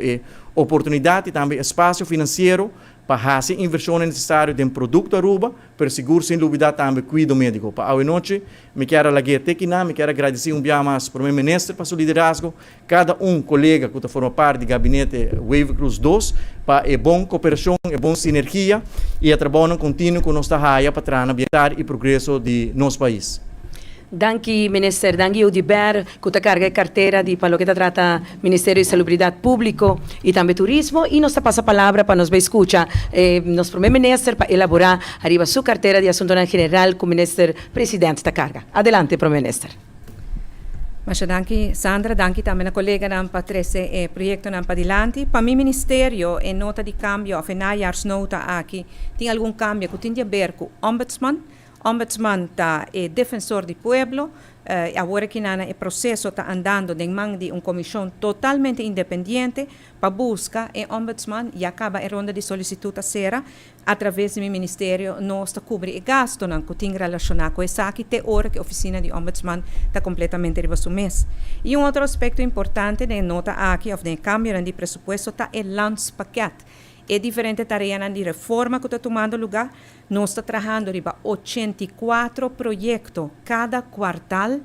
oportunidade e também espaço financeiro para fazer inversão necessária em produto Aruba, para segurar sem dúvida também cuidado médico. Para hoje noite, me quero me quero agradecer dia mais para o Primeiro-Ministro para o seu liderazgo, cada colega que forma parte do gabinete Wave Cruz 2, para a boa cooperação, a boa sinergia e a trabalho contínuo que nós estamos para trazer bem-estar e progresso de nosso país. Danke, Minister. Danke, Udiber, que carga carteira de para o que trata Ministério de Salubridade Público e também Turismo. E nos passa a palavra para nos escutar nosso Primeiro-Ministro para elaborar arriba sua carteira de Assunto General com o Ministro Presidente da carga. Adelante, Primeiro-Ministro. Mas danki Sandra, danki também a colega nan pa trece proyecto nan pa dilanti. Pa mi ministerio e nota di cambio of najaarsnota aqui tem algum cambio que tem a ver com ombudsman. Ombudsman tá defensor do pueblo. Agora que nana o processo está andando de mão de uma comissão totalmente independente para buscar e ombudsman e acaba a ronda de solicitude será através do meu ministério nós está cobrir o gasto não que tem relacionado com essa aqui até hora que a oficina de ombudsman está completamente ribasso mês. E outro aspecto importante de nota aqui of de cambio de presupuesto está o landspaket. É diferente tarefa de reforma que está tomando lugar. Nós estamos trabalhando riba 84 projetos cada quartal.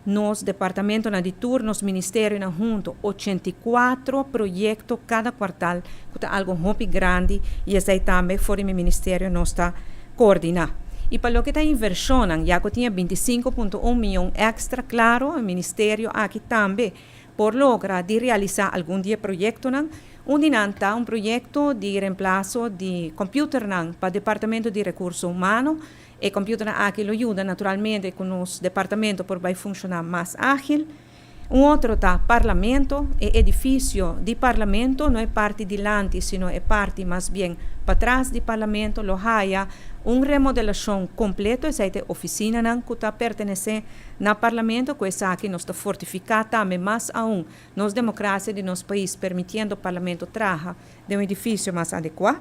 Nos departamento de turnos, ministério na junto, 84 projetos cada quartal. Que é algo muito grande e esse também fora do ministério nós está coordenando. E para o que está inversão, já que tinha 25,1 milhões extra, claro, o ministério aqui também por lograr de realizar algum dia projeto Undinanta um projeto de reemplazo de computer para o Departamento de Recursos Humanos. E computer aqui ajuda naturalmente com os departamentos para vai funcionar mais ágil. Outro está Parlamento, e edifício de Parlamento, não é parte de lante, sino é parte mais bem para trás do Parlamento, lo haya uma remodelação completa, essa é a oficina que está pertencendo ao Parlamento, que essa aqui nós está fortificada também mais aún, nos democracia de nosso país, permitindo o Parlamento trabalhar de edifício mais adequado.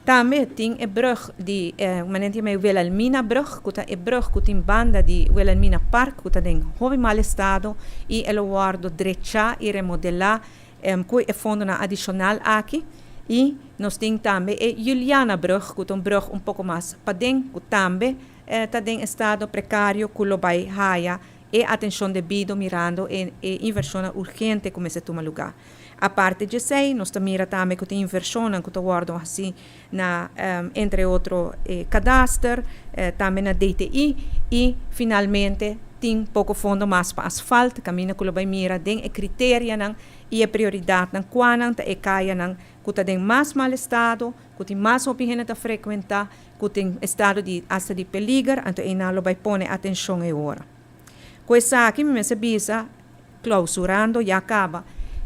Também tem a brug de, manente me Wilhelmina brug, que é a brug que tem banda de Wilhelmina Park, que tem um mal estado, e ele guarda drecha e remodelar, que é fundo adicional aqui. E nós temos também a Juliana brug, que é brug pouco mais para dentro, que também está em estado precário, que lo vai haia, e atenção devida mirando e inversão urgente como se toma lugar. A parte de sei, nós mira também que tem inversão que guardam assim na entre outros cadastro, também na DTI e finalmente tem pouco fundo mais para asfalto, caminha que vai mira den e critério e a prioridade quando e caia que tem mais mal estado, que tem mais opinião a frequentar, que tem estado de hasta de peligro, então e não vai pôr atenção agora. Com essa aqui me visa clausurando e acaba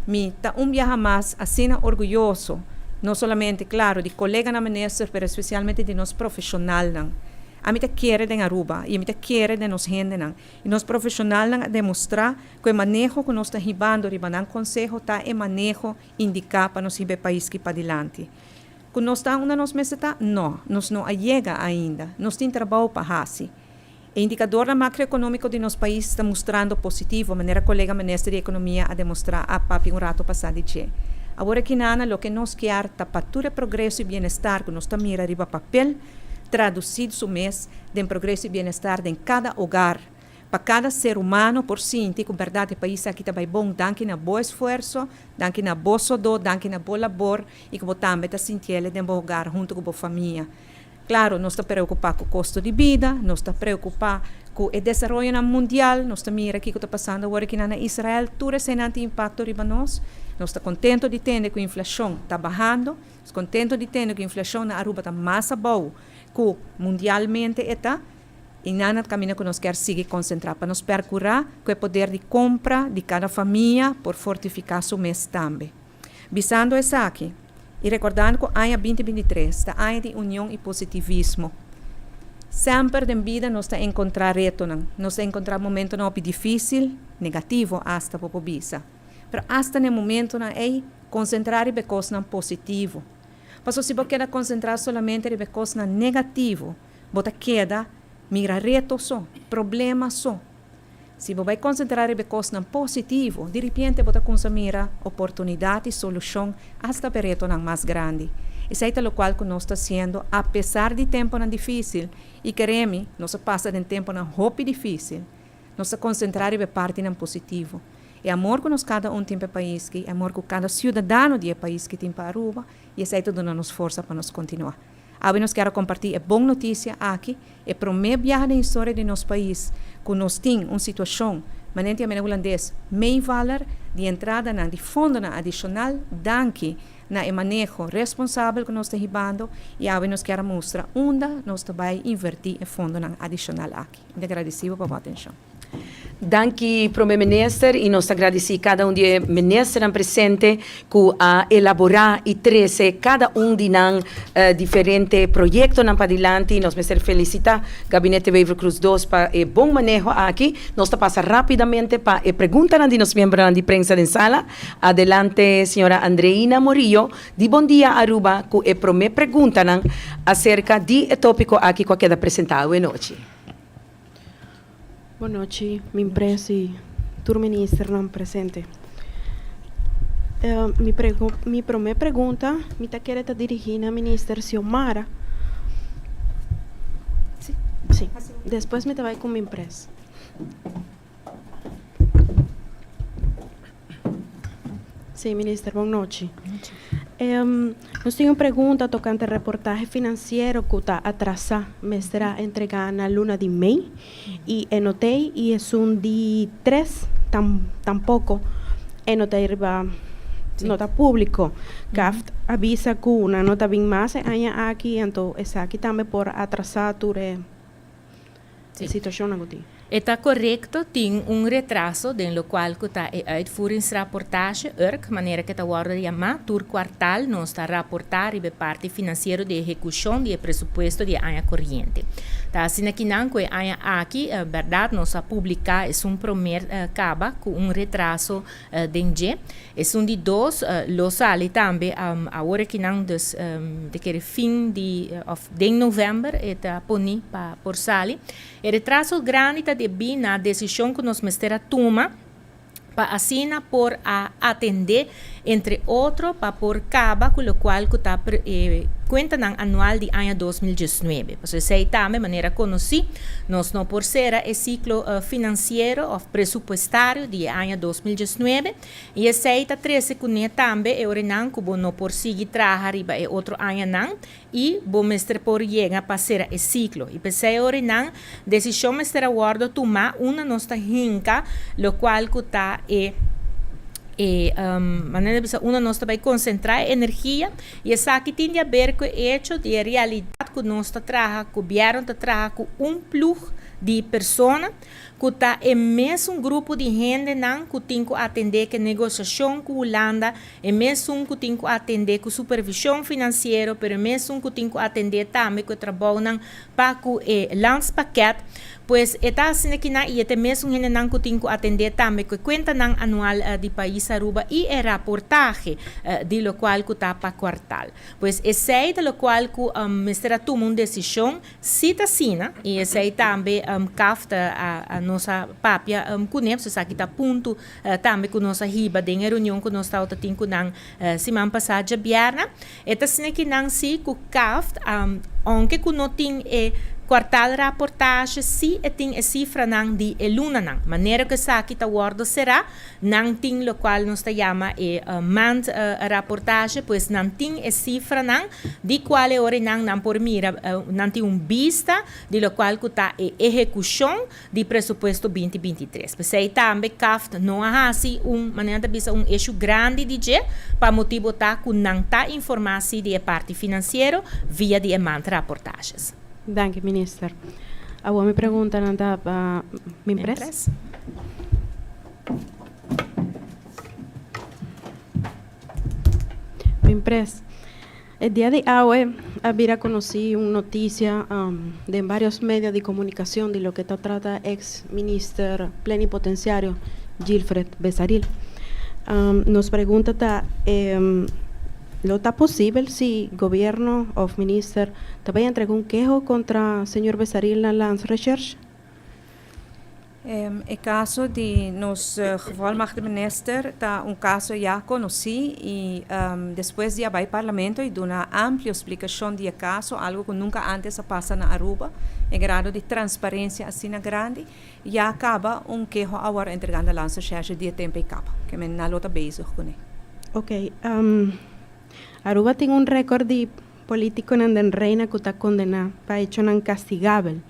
me está viaje mais assim orgulhoso, não somente, claro, de colega na ministra, mas especialmente de nós profissionais. A mim te quer de Aruba e a mim te quer de nós gente. E nós profissionais demonstrar que o manejo que nós está ribando, ribanando conselho, está o manejo indicado para nós ir país que para adiante. Que nós está onde nós está? Não, nós não chega ainda. Nós temos trabalho para fazer. O indicador macroeconômico de nosso país está mostrando positivo, a maneira colega ministra de Economia a demonstrar a papi um rato passado de agora que nada, o que nós quer é para progresso e bem-estar, que nós estamos mira riba papel, traduzido o mês de progresso e bem-estar em cada hogar, para cada ser humano por si, que verdade o país aqui está bom, danke na bom esforço, danke na bom sodo, danke na bom labor, e que também está sentindo de bom hogar junto com a família. Claro, nós estamos preocupados com o custo de vida, nós estamos preocupados com o desenvolvimento mundial, nós estamos mirando aqui o que está passando agora aqui na Israel, tudo esse impacto riba nós estamos contentos de ter que a inflação está bajando, estamos contentos de ter que a inflação na Aruba está mais boa que mundialmente está, e nada caminho que nós queremos seguir concentrar para nos procurar com o poder de compra de cada família por fortificar seu mês também. Visando essa aqui, e recordando que o ano 2023 está ano de união e positivismo. Sempre na vida nós estamos encontrar reto, nós encontrar momento difícil, negativo, hasta para bisa. Mas hasta no momento é concentrar em coisas positivo. Mas se você quer concentrar solamente em coisas negativo, você queda mira reto só, problema só. Se você vai concentrar em coisas positivo, de repente você consumir oportunidade e solução hasta para reto mais grande. Isso é o qual nós estamos fazendo, apesar de tempo difícil, e queremos, nós passa de tempo muito difícil, nós concentrar em parte positivo. É amor que nós cada tem para o país, é amor que cada cidadão do país que tem para Aruba, e isso é tudo nos força para nós continuar. Agora nós queremos compartilhar boa notícia aqui, é para o primeiro viagem da história de nosso país, que nós temos uma situação, manente a holandês, meio valor de entrada de fundo adicional, danke na manejo responsável que nós estamos ribando, e agora nós queremos mostrar onde nós vamos invertir em fundo adicional aqui. Muito agradecido pela atenção. Danke, Prime Minister, e nós agradecemos cada de ministros presente que a elaborar e trazer cada de nós diferente projetos na padilante. E nós felicitar Gabinete Weaver Cruz 2 para o bom manejo aqui. Nós passa rapidamente para a pergunta de nós membros de prensa da sala. Adelante, senhora Andreina Morillo. De bom dia, Aruba, que a primeira pergunta acerca do tópico aqui que queda apresentado hoje noite. Boa noite, minha empresa e tour ministro não presente. Minha primeira pergunta, me tá querendo dirigir na ministra Xiomara. Sim. Depois me vai com minha empresa. Sim, ministro, boa noite. Nós temos uma pergunta tocante ao reportagem financeiro que está atrasado, me será entregado na luna de maio, e anotei, e é de 3, tampouco, anotei nota público, que avisa que uma nota bem mais, aqui, então, essa aqui também por atrasar a situação aqui. Está correto, tem retraso, no qual está a uitvoeringsrapportage, maneira que está guarda chamar, tur quartal, nós está rapportar a parte financeira de execução do pressuposto de ano corrente. Tá, assim que não que aqui, verdade, nós a publicar é primeiro caba com retraso de de dois, lo sale também agora que não de que fim de novembro está poni para por sali. O retraso grande está de na decisão que nós mestera toma para assinar por atender entre outros para por caba com o qual está conta anual de ano 2019. Você sei também maneira conhecida, nós não por ser o ciclo financeiro ou pressupostário de ano 2019 e sei tá 13 que também eu não que não por seguir trabalhar e outro ano não e bom mestre por chegar para ser o ciclo e pensei eu não decisão mestre guarda tomar uma nossa hinca lo qual que está maneira uma nós vai concentrar energia e essa aqui tem a ver com o hecho de realidade que nós trabalha com vieram trabalhar com plug de pessoas que está é mesmo grupo de gente não que tem que atender que negociação com a Holanda é mesmo que tem que atender com supervisão financeira pero mesmo que tem que atender também que trabalham para o landspaquete pois está assim que na e até mesmo gente não que tem que atender também que conta não anual de país Aruba e a reportagem de lo qual que está para quartal pois esse de lo qual que mestra toma uma decisão cita sina e esse também cafta a nossa papia kunep so sakita punto também com nossa riba de reunião que nós estamos tendo com semana passada bierna eta sine que não se ku kaft onde que não tem quartal reportagem se tem a cifra não de luna não maneira que aqui está guarda será não tem o qual nós chama mand reportagem pois não tem a cifra não de qual é hora não por mira não tem vista de lo qual que está a execução de pressuposto 2023 pois aí também CAFT não há assim maneira de bisa eixo grande de je para motivo tá com não tá informação de parte financeira via de mand reportagens. Danke, minister. Agora me pergunta nada para minha empresa. Minha empresa. El día de hoy había conocido una noticia de varios medios de comunicación de lo que trata ex-ministro plenipotenciario Gilfred Besaril. Nos pregunta ¿lo está posible si gobierno o minister también entregó un quejo contra el señor Besaril en la research? El caso de nos gevolmachtigde minister está caso já conheci e después de ir ao parlamento e dar uma ampla explicação do caso, algo que nunca antes passa na Aruba, em grado de transparência assim grande, e acaba quejo agora entregando a lança research de tempo e capa, que me na lota bezig com ele. Ok. Aruba tem recorde político en reina que está condenado para hecho incastigável.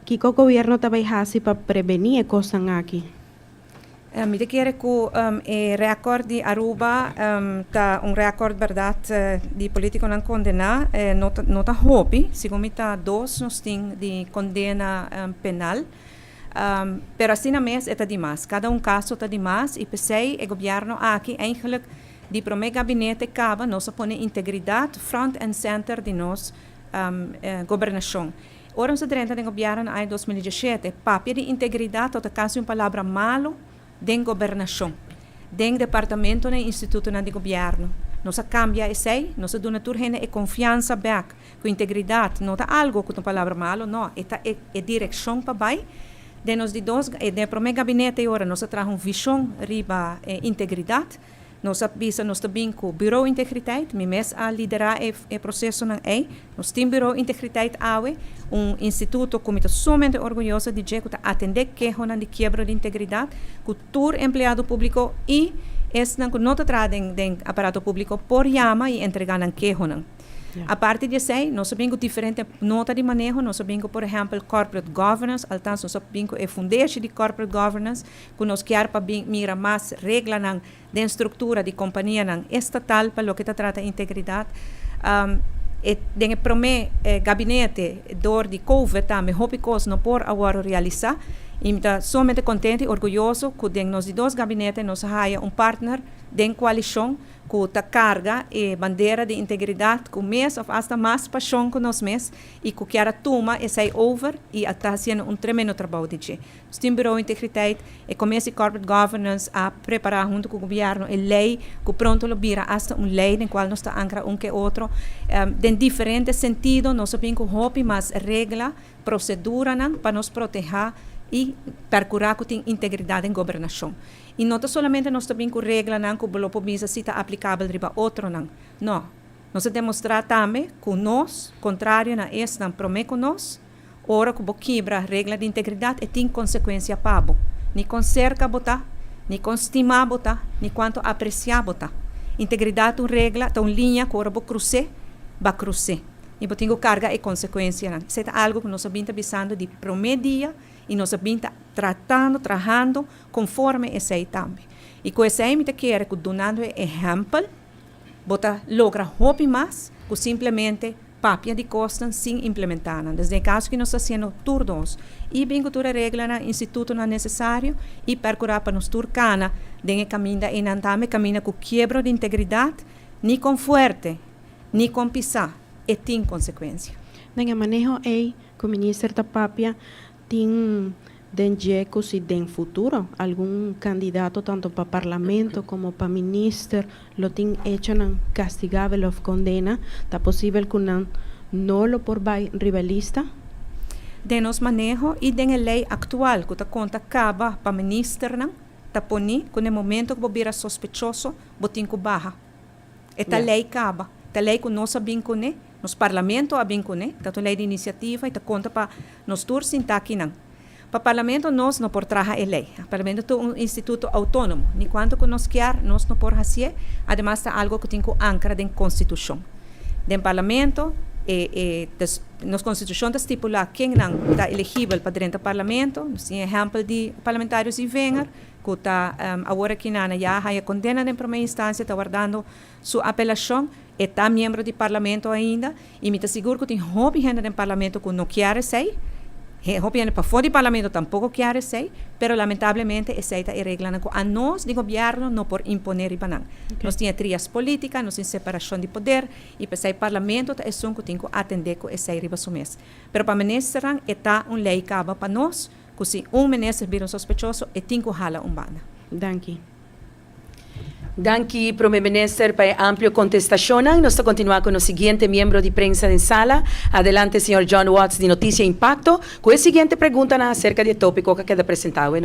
¿Qué gobierno está haciendo para prevenir cosas aquí? Me quero que o recorde de Aruba está recorde verdade de político não condenar não está hobby, segundo está dois nós tem de condena penal. Pero assim na mes está demais. Cada caso está demais e pensei o governo aqui eigenlijk die prome gabinete acaba nós põe integridade front and center de nós governação. Ora nós dentro do governo em 2017 papel de integridade toda caso palavra malo den governação, den departamento e instituto de governo. Nós cambia esse, nós dona turgene e confiança back, com integridade, não tá algo com palavra malo, não, é direção para vai. De nós de dois, de prome gabinete agora nós traz visão riba integridade. Nós avisa nós também com o bureau integridade, me mes a liderar o processo não é. Nós temos bureau integridade awe, instituto que está somente orgulhoso de dizer que atender queixa de quebra de integridade, que todo empregado público e não que não está em aparato público por chama e entregar na queixa. A parte disso, nós sabemos diferente nota de manejo, nós sabemos, por exemplo, corporate governance, altanto nós sabemos que é fundação de corporate governance, que nós queremos para mirar mais regras de estrutura de companhia estatal para o que trata de integridade. Den prome gabinete door de COVID também, hoppas coisas não por agora realizar. E estou somente contente e orgulhoso que den nos dois gabinetes nós haya partner den coalição que está carga e bandeira de integridade com mês ou hasta mais paixão que nós mês e que quer toma e sai over e está fazendo tremendo trabalho de gente. Nós temos bureau de integridade e começa corporate governance a preparar junto com o governo e lei que pronto lo vira hasta lei em qual nós está ancra que outro em diferente sentido nós sabemos que houve mais regra procedura para nos proteger e procurar que tem integridade em governação. E não somente nós também com regra que o bloco bisa se está aplicável para outro não. Nós demonstrar também que nós, contrário a isso, não promete com nós, ora que quebra a regra de integridade e tem consequência para o. Nem com cerca botar, nem com estimar botar, nem quanto apreciar botar. Integridade é uma regra, é uma linha que ora cruze, vai cruze. E tem carga e consequência. Isso é algo que nós estamos avisando de primeiro dia e nós estamos trabalhando conforme esse aí também. E com esse aí, eu quero que donando exemplo, bota logra hope mais que simplesmente papia de costas sem implementar. Desde o caso que nós estamos fazendo turnos e bem que toda regra no instituto não é necessário e procurar para nos turcana de caminho e não também caminho com quebra de integridade, nem com forte, nem com pisar. E tem consequência. No manejo que o ministro da Papia tem denjecos e den futuro algum candidato tanto para parlamento como para ministro lo tem hecho castigável ou condena, está possível que não lo por vai rivalista? De nos manejo e de lei atual que está conta acaba para ministro está poni que no momento que vira sospechoso botin que barra. Esta lei acaba. Esta lei que nós sabemos que nos parlamento abin ko tato lei de iniciativa e ta conta para nos tur sintaki nang. Pa parlamento nós não por traja a lei. O parlamento é instituto autônomo. Ni quanto que nós quer, nós não por hacer. Además está algo que tem que ancra den constituição. Den parlamento nos constituição está estipula quem não está elegível para dentro do parlamento. Nós temos exemplo de parlamentários e vengar que está agora que já há condena em primeira instância, está guardando sua apelação. Está membro do parlamento ainda e me está seguro que tem hobby gente no parlamento que não quer ser, hobby gente para fora do parlamento tampouco quer ser, pero lamentavelmente essa é a regra que a nós, do governo, não por imponer e banang. Nós temos trias políticas, nós temos separação de poder e para o parlamento é só que tem que atender com essa riba sumês. Pero para ministro está lei que acaba para nós, que se ministro vira sospechoso, tem que hala banda. Danke. Danke, Prime Minister, para amplia contestación. Nos continuamos con el siguiente miembro de prensa en sala. Adelante, señor John Watts, de Noticia Impacto, con la siguiente pregunta acerca del tópico que queda presentado hoy.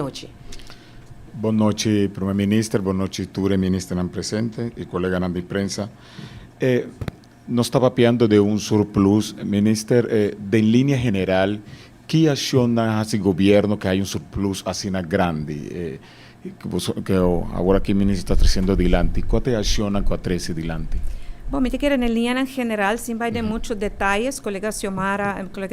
Buenas noches, Prime Minister. Buenas noches, Ture, ministro presente y colega de prensa. Nos está papiando de un surplus, Minister, de en línea general, ¿qué acciona hace el gobierno que hay un surplus así grande? Que agora que o ministro está trazendo adiante, qual é a ação que traz adiante? Bom, me quero na linha em geral, sim, vai de muitos detalhes, colega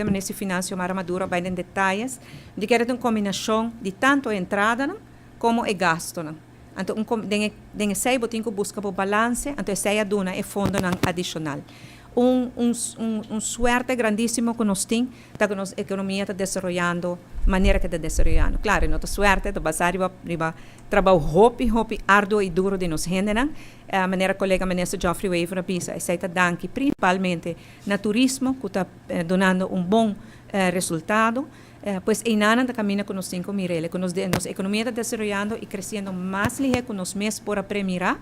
ministro de Finanças, Xiomara Maduro, vai de detalhes, de quero uma combinação de tanto a entrada como a gasto. Então, tem esse botinho que busca o balance, então esse aduna é fundo adicional. Suerte grandíssimo que nós temos, que a nossa economia está desenvolvendo maneira que está desarrollando. Claro, nossa suerte de basar riba trabalho hopi arduo e duro de nos rendenan. A maneira colega ministro Geoffrey Weaver pisa e seita danki principalmente na turismo que está donando bom resultado. Pues Einana está caminhando com os 5 mireles, com nossa economia está desarrollando e crescendo mais ligeiro com os meses por apremirar.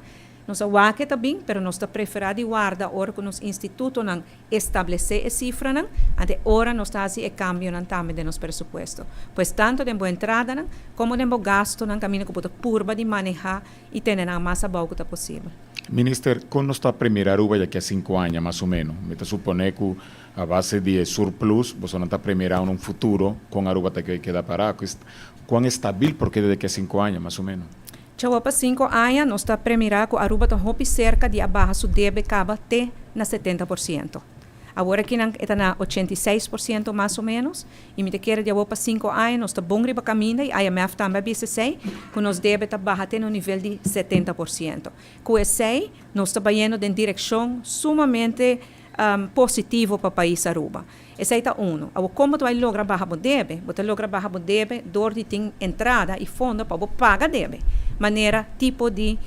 Nós awake também, pero nós está preferado guarda ora com os institutos não estabelecer a cifra não, até ora nós está assim cambio não também de nos presupuesto. Pois tanto de boa entrada não, como de bom gasto não caminho com puta curva de manejar e ter a mais boa que possível. Minister, ¿cómo está a premiar Aruba ya que a 5 años más o menos? Me te supone que a base de surplus, vos no está premiando un futuro con Aruba que queda parado. ¿Cuán estabil porque desde que a 5 años más o menos? Chegou para 5 anos, nós está premiando que Aruba está cerca de abaixo deve acaba até na 70%. Agora aqui está na 86% mais ou menos, e me quer de para 5 anos, nós está bom riba caminho, e a IMF também BCC, que nós deve estar baixo até no nível de 70%. Com esse, nós está indo em direção sumamente positivo para o país Aruba. Esse é o como tu vai lograr barra o debe, você logra barra o debe, dor de tem entrada e fundo para pagar debe. Maneira tipo de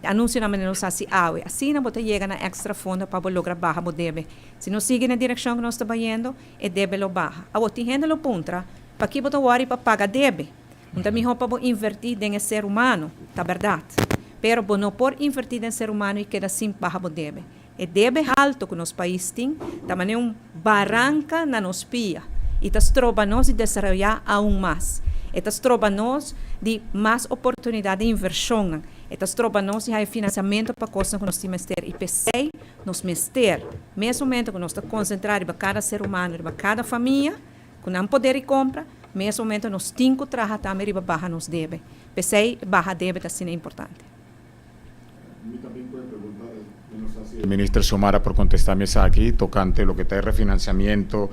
anúncio na maneira assim assim não você chega na extra fundo para lograr barra o debe. Se não sigue na direção que nós estamos indo, é debe lo barra. A tem gente lo puntra, para que você worry para pagar debe. Então melhor para invertir em ser humano, tá verdade. Pero não por invertir em ser humano e queda assim barra o debe. E debe alto que nos país tem, também barranca na nos pia. E tas troba nós de desarrollar aún mais. E tas troba nós de mais oportunidade de inversão. E tas troba nós de financiamento para coisas que nós temos ter. E pensei, nós mester, mesmo momento que nós estamos concentrados para cada ser humano, para cada família, que não poder ir comprar, mesmo momento nós temos que trabalhar também para barra nos debe. Pensei, barra debe está sendo importante. El ministro Xiomara por contestarme aquí, tocante lo que está el refinanciamiento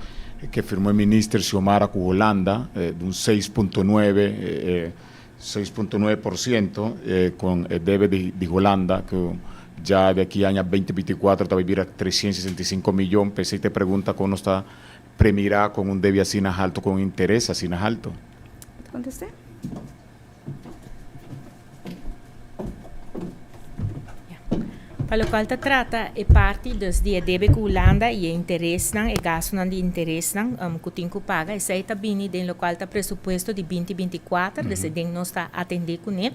que firmó el ministro Xiomara con Holanda de un 6.9% con el debe de Holanda, que ya de aquí a año 2024 va a vivir a 365 millones. Pensé y te pregunta cómo está premiará con un debe así alto, con interés así alto. ¿Te contesté? Para lo qual trata é parte dos de debe que Holanda e interesse não e gasto não de interesse não que tem que pagar e sai também den lo qual tá presupuesto de 2024 desse den nós está atender com ele.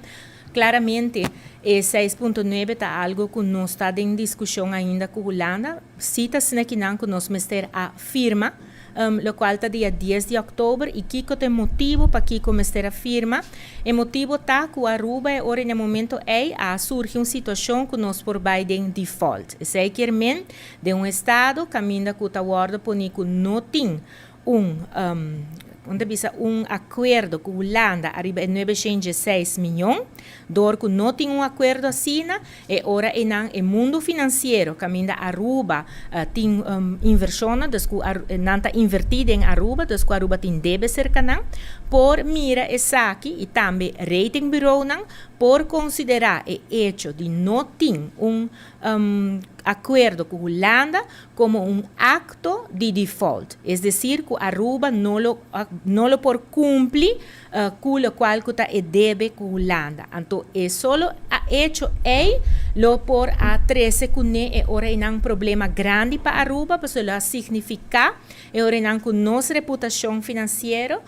Claramente, 6.9 está algo que não está em discussão ainda com Holanda. Cita-se que não que nós mester a firma, lo qual está dia 10 de outubro e que tem motivo para que comece a firma. O motivo está que a Aruba ora no momento surge uma situação que nós por em default. Esse que de estado caminha que está guarda por que não tem onde bisa acordo com a Holanda arriba a 906 milhões, dor que não tem acordo assim, e ora é mundo financeiro, caminha a Aruba tem inversão, das que não está invertida em Aruba, das que Aruba tem deve cerca não, por mira esse aqui e também rating bureau não, por considerar o hecho de não ter acordo com a Holanda como acto de default, es decir, que Aruba não lo por cumprir com o qual que está debe com a Holanda. Então, é só hecho lo por a 13 que é ora um problema grande para Aruba, porque isso significa é ora com nossa reputação financeira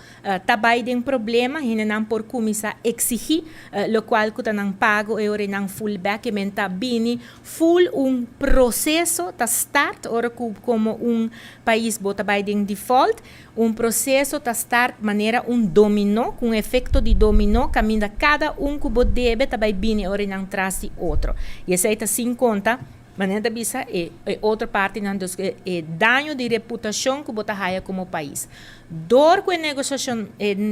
também tem problema, e não por começar a exigir lo qual que está não pago é ora não fullback, e está bem full processo da start, ora como país bota by em default, processo da start maneira dominó, com efeito de dominó, caminha cada que deve também bem ora não traz de outro. E essa está sem conta, maneira bisa é outra parte não dos dano de reputação que bota raia como país. Dor com negociação,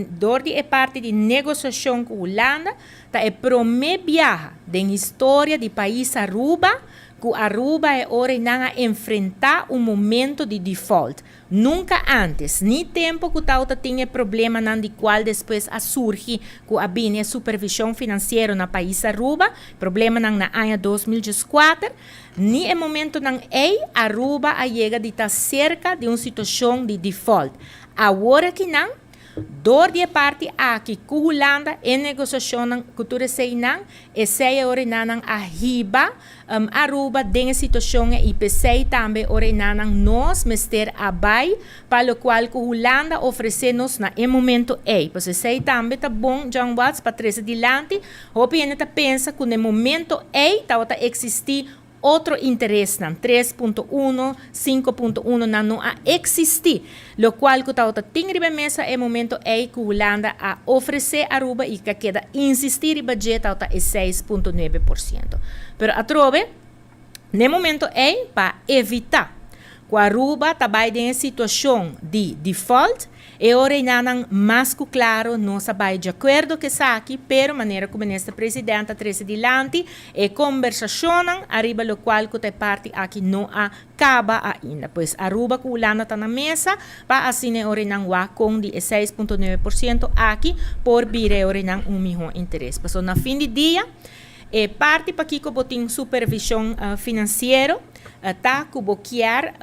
dor de parte de negociação com Holanda, tá promebiaha da história de país Aruba, que Aruba é hora de enfrentar momento de default. Nunca antes, nem tempo que o tinha problema de qual depois surge que a bine supervisão financeira no país Aruba, problema na ano 2014, nem momento Aruba chega de estar cerca de uma situação de default. Agora que não, Door die parte aqui, ku Holanda em negociação ng cultura sei nang, e sei ore nanang ahiba, Aruba dengue situação e IPC também ore nanang nós mester abai, para o qual ku Holanda oferece-nos na em momento pois sei também tá bom John Watts para trazer adiante, hopi ainda pensa que no momento tá existir outro interesse, 3.1, 5.1 não a existir, lo qual que está tinha mesa é momento que Holanda a oferecer a Aruba e que queda insistir e budget está é 6.9%. Pero a trove, no momento para evitar que a Aruba está em situação de default, e ora nanang mais claro, nós vai de acordo que está aqui, pero maneira como nesta presidenta treze dilante e conversação arriba lo qual que te parte aqui não acaba ainda, pois Aruba com Holanda está na mesa para assim ora nang wa com de 6.9% aqui por vir ora nang milhão interesse. Passou na fim de dia parte para aqui que botin supervisão financeira tá que boquear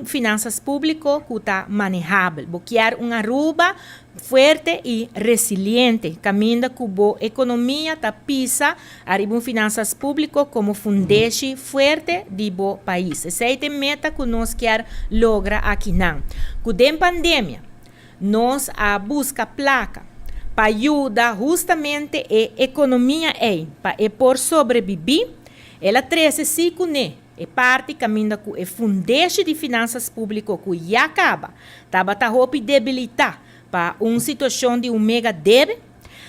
finanças público que está manejável, boquear Aruba forte e resiliente, caminha que a economia tá pisa arriba finanças público como fundeixe forte de bo país. Essa é a meta que nós quer logra aqui não. Que dem pandemia nós a busca placa para ajudar justamente a economia para por sobreviver, ela traz se com parte caminha com o fundeixe de finanças públicas que já acaba, estava debilitar para uma situação de mega débito,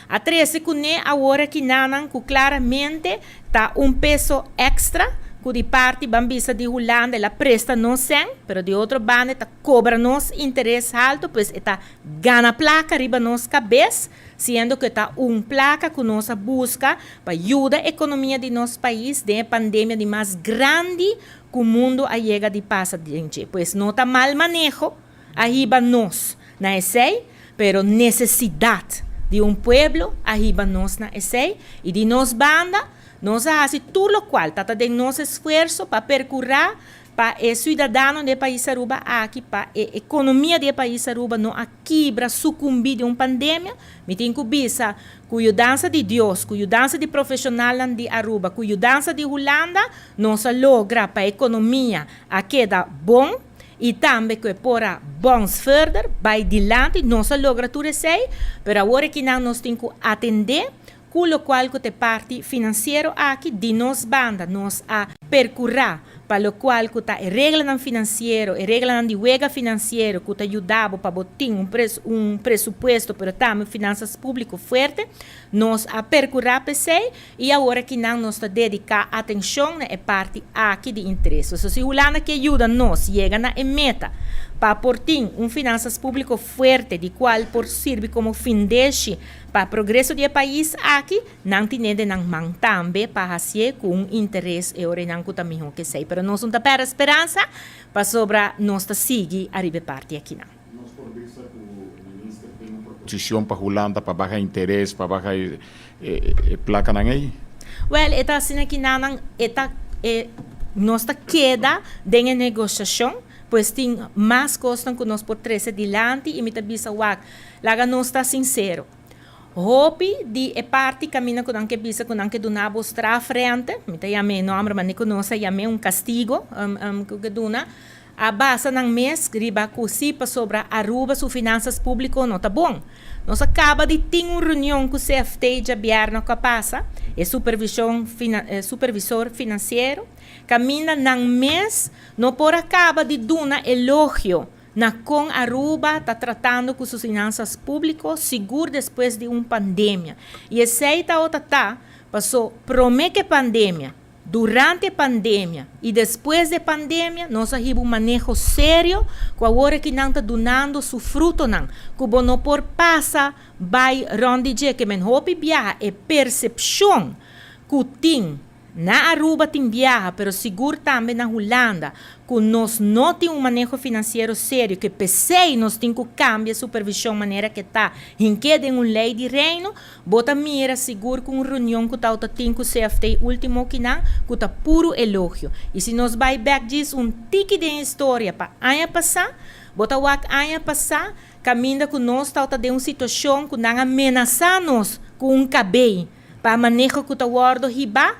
a traz com agora que nanan que claramente está peso extra que de parte bambisa de Holanda ela presta não sem, pero de outro bando está cobra nos interesse alto, pois está gana placa riba nos cabeça, sendo que está placa que nós busca para ajudar a economia de nosso país de pandemia de mais grande que o mundo a chega de passa gente, pois não está mal manejo arriba nós na ESEI, pero necessidade de pueblo arriba nós na ESEI e de nos banda nós fazemos tudo o qual está de nosso esforço para percorrer para o cidadão do país Aruba aqui, para a economia do país Aruba não quebra, sucumbir de uma pandemia, me tem que bisa, cuidança de Deus, cuidança de profissional de Aruba, cuidança de Holanda, nós logra para a economia a queda bom e também que para bons further, vai dilante, nós logra tudo isso, mas agora que nós temos que atender com o qual que parte financeiro aqui de nos banda nós a percorrer para o qual que está regra financeiro e regra de wega financeiro que está ajudado para botar um pressuposto para também finanças públicas forte nós a percorrer PC e agora que não nós está dedicar atenção na parte aqui de interesse. Se Holanda que ajuda nós chega na meta para portar finanças públicas forte de qual por servir como fundeixe para o progresso do país aqui, não tem nada não mang também para fazer com interesse e ora não que também que sei, pero nós não tá para esperança para sobra nós tá seguir arriba parte aqui não. Nós por vista que o ministro tem uma proposição para Holanda para baixar interesse, para baixar placa não aí? Well, eta assim aqui não, eta nós tá queda de negociação, pois tem mais costas que nós por trazer adiante e me tá bisa wak, laga nós tá sincero. Hopi di parte caminha com anche bisa com anche donabo stra frente, me tá yame nome mas não nossa yame castigo que dona a base ng mês riba kusipa sobre Aruba su finanças público não tá bom. Nós acaba de ter uma reunião com o CFT de aberto que passa, supervisor financeiro, caminha ng mês, não por acaba de dar elogio na com Aruba está tratando com suas finanças públicas seguro depois de uma pandemia. E esse tá passou promete pandemia, durante a pandemia e depois da pandemia, nós temos um manejo sério com agora que não está donando seu fruto não. Que não por passa vai ronde que men hopi viaja é percepção que tem na Aruba tem viaja, pero seguro também na Holanda, que nós não temos manejo financeiro sério, que PC nós temos que cambiar a supervisão maneira que está, em que tem uma lei de reino, bota mira seguro com uma reunião que está tem com o CFT último que está puro elogio. E se nós vai back diz tique de história para año passar, bota wak año passar, caminha com nós está de uma situação que não ameaça nós com cabelo para manejo que o guardo riba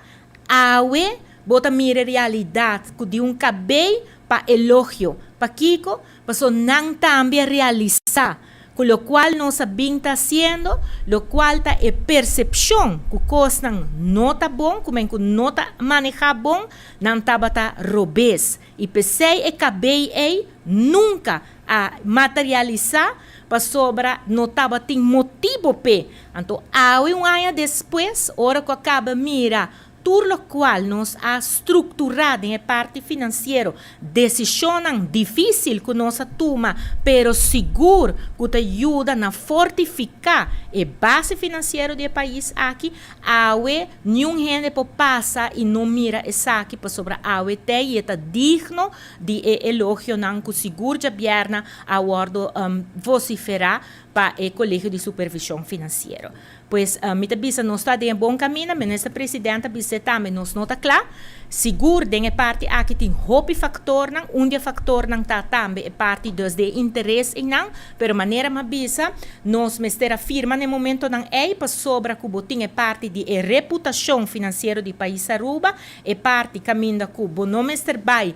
awe bota mira realidade que de um cabelo para elogio para Kiko para so não também realizar com o qual nós sabemos está sendo, o qual está é percepção que coisa não está bom, como é que não está manejar bom, não está robês. E pensei e cabei nunca a materializar para sobra não estava tem motivo pe. Então, há um ano depois, hora que acaba mira tudo o qual nós a estruturado em parte financeira, decisão difícil que nós toma, pero seguro que te ajuda a fortificar a base financeira do país aqui, awe nenhum gente pode passar e não mira essa aqui para sobre awe te e está digno de elogio não que seguro de bierna a guardo vociferar para o Colégio de Supervisão Financeira. Pois, me bisa não está de bom caminho, mas a presidenta bisa também nos nota claro, seguro de parte aqui tem hope factor não, factor não está também parte dos de interesse em não, pero maneira ma bisa nos mestera firma no momento não é para sobra que botinha parte de reputação financeira do país Aruba, é parte caminho que o não mester vai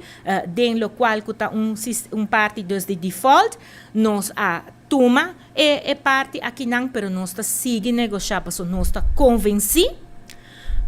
den qual que está parte dos de default, nos a toma é parte aqui não, pero nós está seguindo negociar, para nós está convencido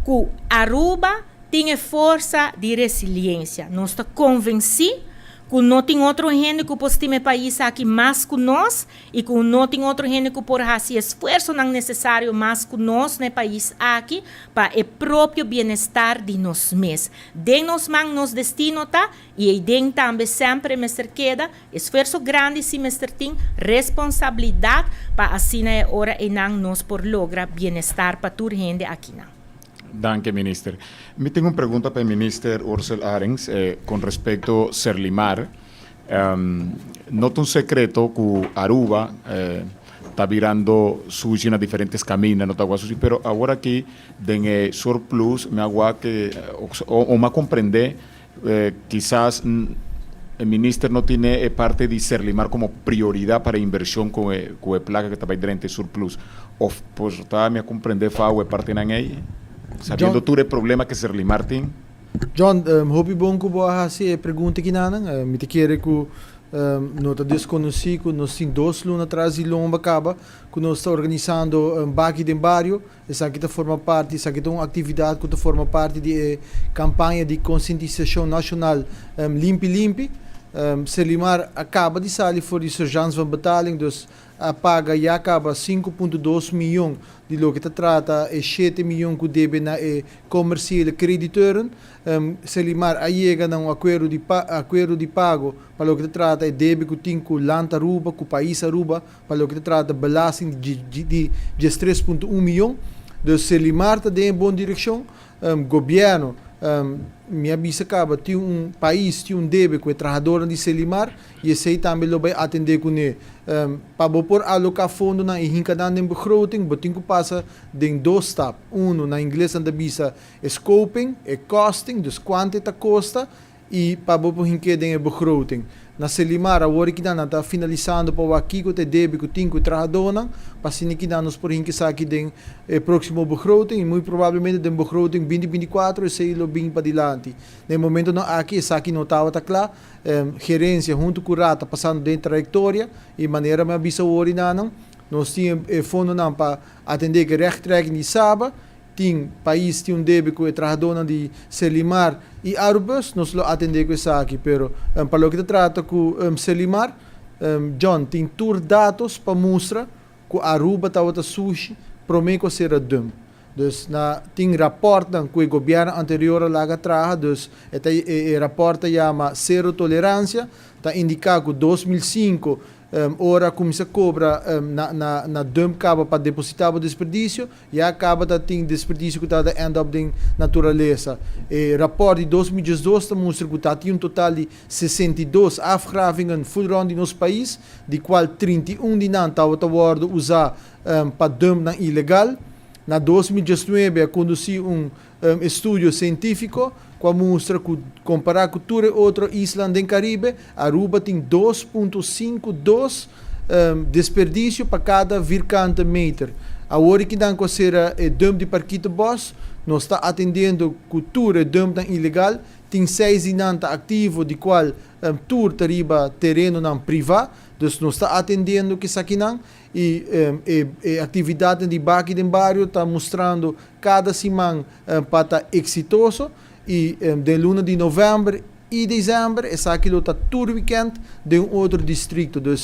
que Aruba tem força de resiliência. Nós está convencido que não tem outro gente que pode ter país aqui mais que nós e que não tem outro gente que pode fazer esforço não necessário mais que nós no país aqui para o próprio bem-estar de nós mesmos. De nós mãos, nos destino tá e de também sempre mestre queda esforço grande se mestre tem responsabilidade para assim é hora e não nós por lograr bem-estar para toda gente aqui não. Danke, Minister. Me tengo una pregunta para el Minister Ursel Arens con respecto a Serlimar. No es un secreto que Aruba está virando sushi en diferentes caminos, no está sushi, pero ahora aquí, en Surplus, me hago que, o me comprende, quizás el Minister no tiene parte de Serlimar como prioridad para inversión con la placa que está dentro de Surplus. O pues está me comprende fawe parte en ella. Sabendo todo o problema que Serlimar tem? John, hobby bom que boa se pergunta aqui não, me te querer que não está desconhecido, nós temos 2 lunas atrás e lomba acaba, que nós está organizando baqui de barrio, essa aqui forma parte, essa aqui é uma atividade que forma parte de campanha de conscientização nacional limpe. Serlimar acaba de sair for de serjans van betaling, dus paga e acaba 5,2 milhões de lo que trata e 7 milhões que deve na comercial crediteuren. Serlimar chega a um acordo de pago para lo que trata e deve que tem com o land Aruba, com o país Aruba, para lo que trata belasting de 3,1 milhões. Dus Serlimar está em boa direção. Governo minha bisa acaba tem país tem débito com o trabalhador de Serlimar e esse também lo vai atender com ele para por alocar fundo na hinkadaan de begroting botin que passa de 2 stap na inglês anda bisa scoping e costing dus quanto está costa e para por hinkadaan de begroting na Serlimar agora que dá está finalizando para o aqui que te débito tem com o trabalhador para se que dá nos por hinkasa aqui de próximo begroting e muito provavelmente de begroting 2024 e sei lo bem para dilante no momento não aqui essa aqui não estava tá claro gerência junto com o rata passando de trajectória e maneira me avisa o não nós tínhamos fundo não para atender que rechtrekking de Saba tem país tem débito com o trabalhador de Serlimar e Arubus nós lo atender com essa aqui pero para o que trata com Serlimar John tem tour dados para mostrar que Aruba estava sushi promete ser dump. Dus tem rapport dan que o governo anterior lá atrás, dus o rapport chama zero tolerância, está indicado que 2005 ora começa a cobrar na dump caba para depositar o desperdício e acaba da tem desperdício que está da end up de natureza. O rapport de 2012 mostra que está tem total de 62 afgravingen full round no nosso país, de qual 31 de não estava usar para dump na ilegal. Na 2019 conduzi estudo científico que mostra que comparar com toda outra isla do Caribe, Aruba tem 2,52 desperdício para cada vierkante meter. A hora que dan considera é dump de parquito boss, nós está atendendo cultura dump ilegal, tem 6 inanta ativo de qual tour tariba terreno não privado, então nós está atendendo que aqui não e atividade de baqui de bairro está mostrando cada semana para estar exitoso e de luna de novembro e dezembro essa aqui está todo weekend de outro distrito, então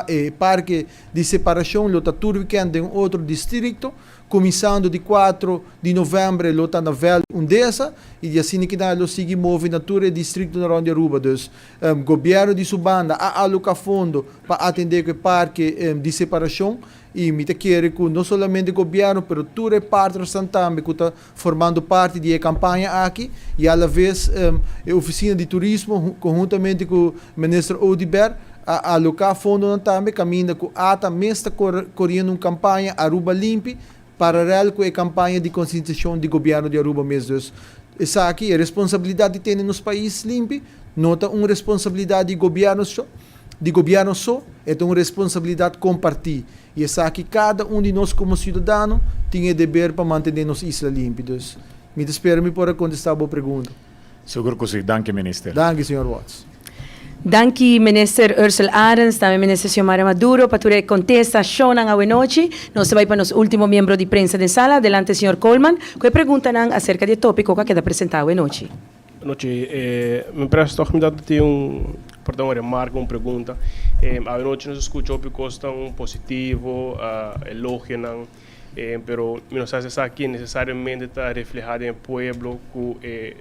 é parque de separação está todo weekend de outro distrito, começando de 4 de novembro ele está na Vel Undesa e assim que dá ele sigue move na todo distrito na Ronda Aruba, então governo de Subanda a alocar fundo para atender o parque de separação e me quer que não somente o governo, mas toda a parte também que está formando parte da campanha aqui e à vez a oficina de turismo conjuntamente com o ministro Odiber a alocar fundo também caminha com a também está correndo uma campanha Aruba Limpe paralelo com a campanha de conscientização do governo de Aruba mesmo. Essa aqui é a responsabilidade que tem nos países limpos, nota uma responsabilidade de governo só, é uma responsabilidade compartilhada. E essa aqui cada de nós como cidadão tem o dever para manter nossa isla limpas. Me espero para contestar a boa pergunta. Seguro que sim. Danke, minister. Danke, Sr. Watts. Danke, Minister Ursula Arens, também Minister Xiomara Maduro, para tu contestação na noite. Nós vamos para o último membro de prensa da sala, adelante, Sr. Coleman, que pergunta acerca do tópico que queda apresentado hoje. Noite, me presta a oportunidade de ter uma remarca, uma pergunta. A noite nós escutamos que custa positivo, elogio, pero não sei se aqui necessariamente está reflejado em pueblo que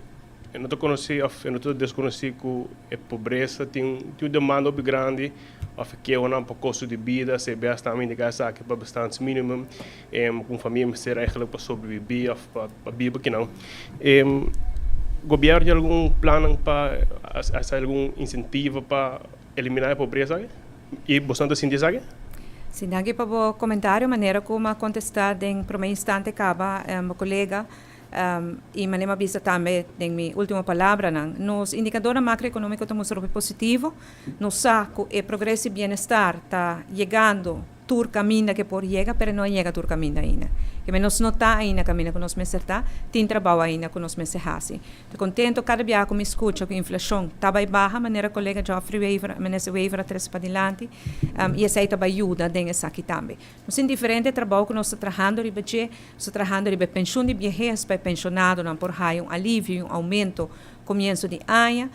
eu não estou desconhecido que a pobreza tem uma demanda muito grande, que é um custo de vida, se bem também de casa aqui para bastante mínimo, com família ser eigenlijk para sobreviver, para viver que não. O governo tem algum plano para algum incentivo para eliminar a pobreza e bastante sentir isso? Sim, daqui para o comentário, maneira como contestar em primeiro instante acaba meu colega e maneira vista também em minha última palavra, nos indicadores macroeconômicos estamos super positivo, no saco e progresso e bem-estar está chegando tur caminho que por chega, mas não chega tur caminho ainda. Que menos não está ainda caminho que nós me acertar, tem trabalho ainda que nós me acertasse. Estou contente cada dia que me escuta que a inflação está bem baixa, maneira colega Geoffrey Weaver, ministro Weaver, atrás para adiante, e essa aí também ajuda nessa aqui também. Nós temos diferente trabalho que nós estamos trabalhando, estamos trabalhando de pensão de viejos para pensionado, não por raio um alívio, um aumento, começo de ano.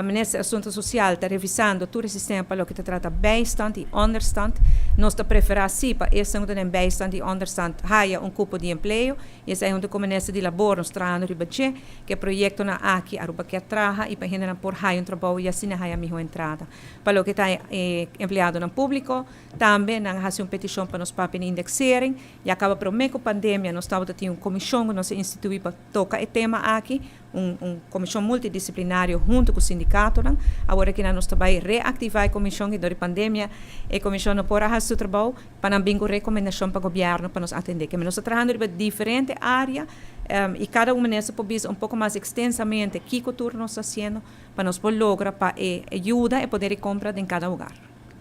Ministro Assuntos Social está revisando todo o sistema para o que trata bijstand e onderstand. Nós está preferando sim para esse não tem bijstand e onderstand haia cupo de emprego. E esse é onde o Ministro de Labor nos traz no budget que projeto na aqui Aruba que atraja e para gente por haia trabalho e assim haia melhor entrada. Para o que está empregado no público, também nós fazemos uma petição para nos papéis de indexarem. E acaba para o meio da pandemia, nós estamos tendo uma comissão que nós instituímos para tocar o tema aqui, comissão multidisciplinária junto com o sindicato. Agora que nós também reativar a comissão que durante a pandemia a comissão não pode fazer o trabalho para não vir com recomendação para o governo para nos atender. Que nós estamos trabalhando em diferentes áreas e cada uma nessa pode ver pouco mais extensamente que cultura nós estamos fazendo para nós poder lograr para ajuda e poder comprar em cada lugar.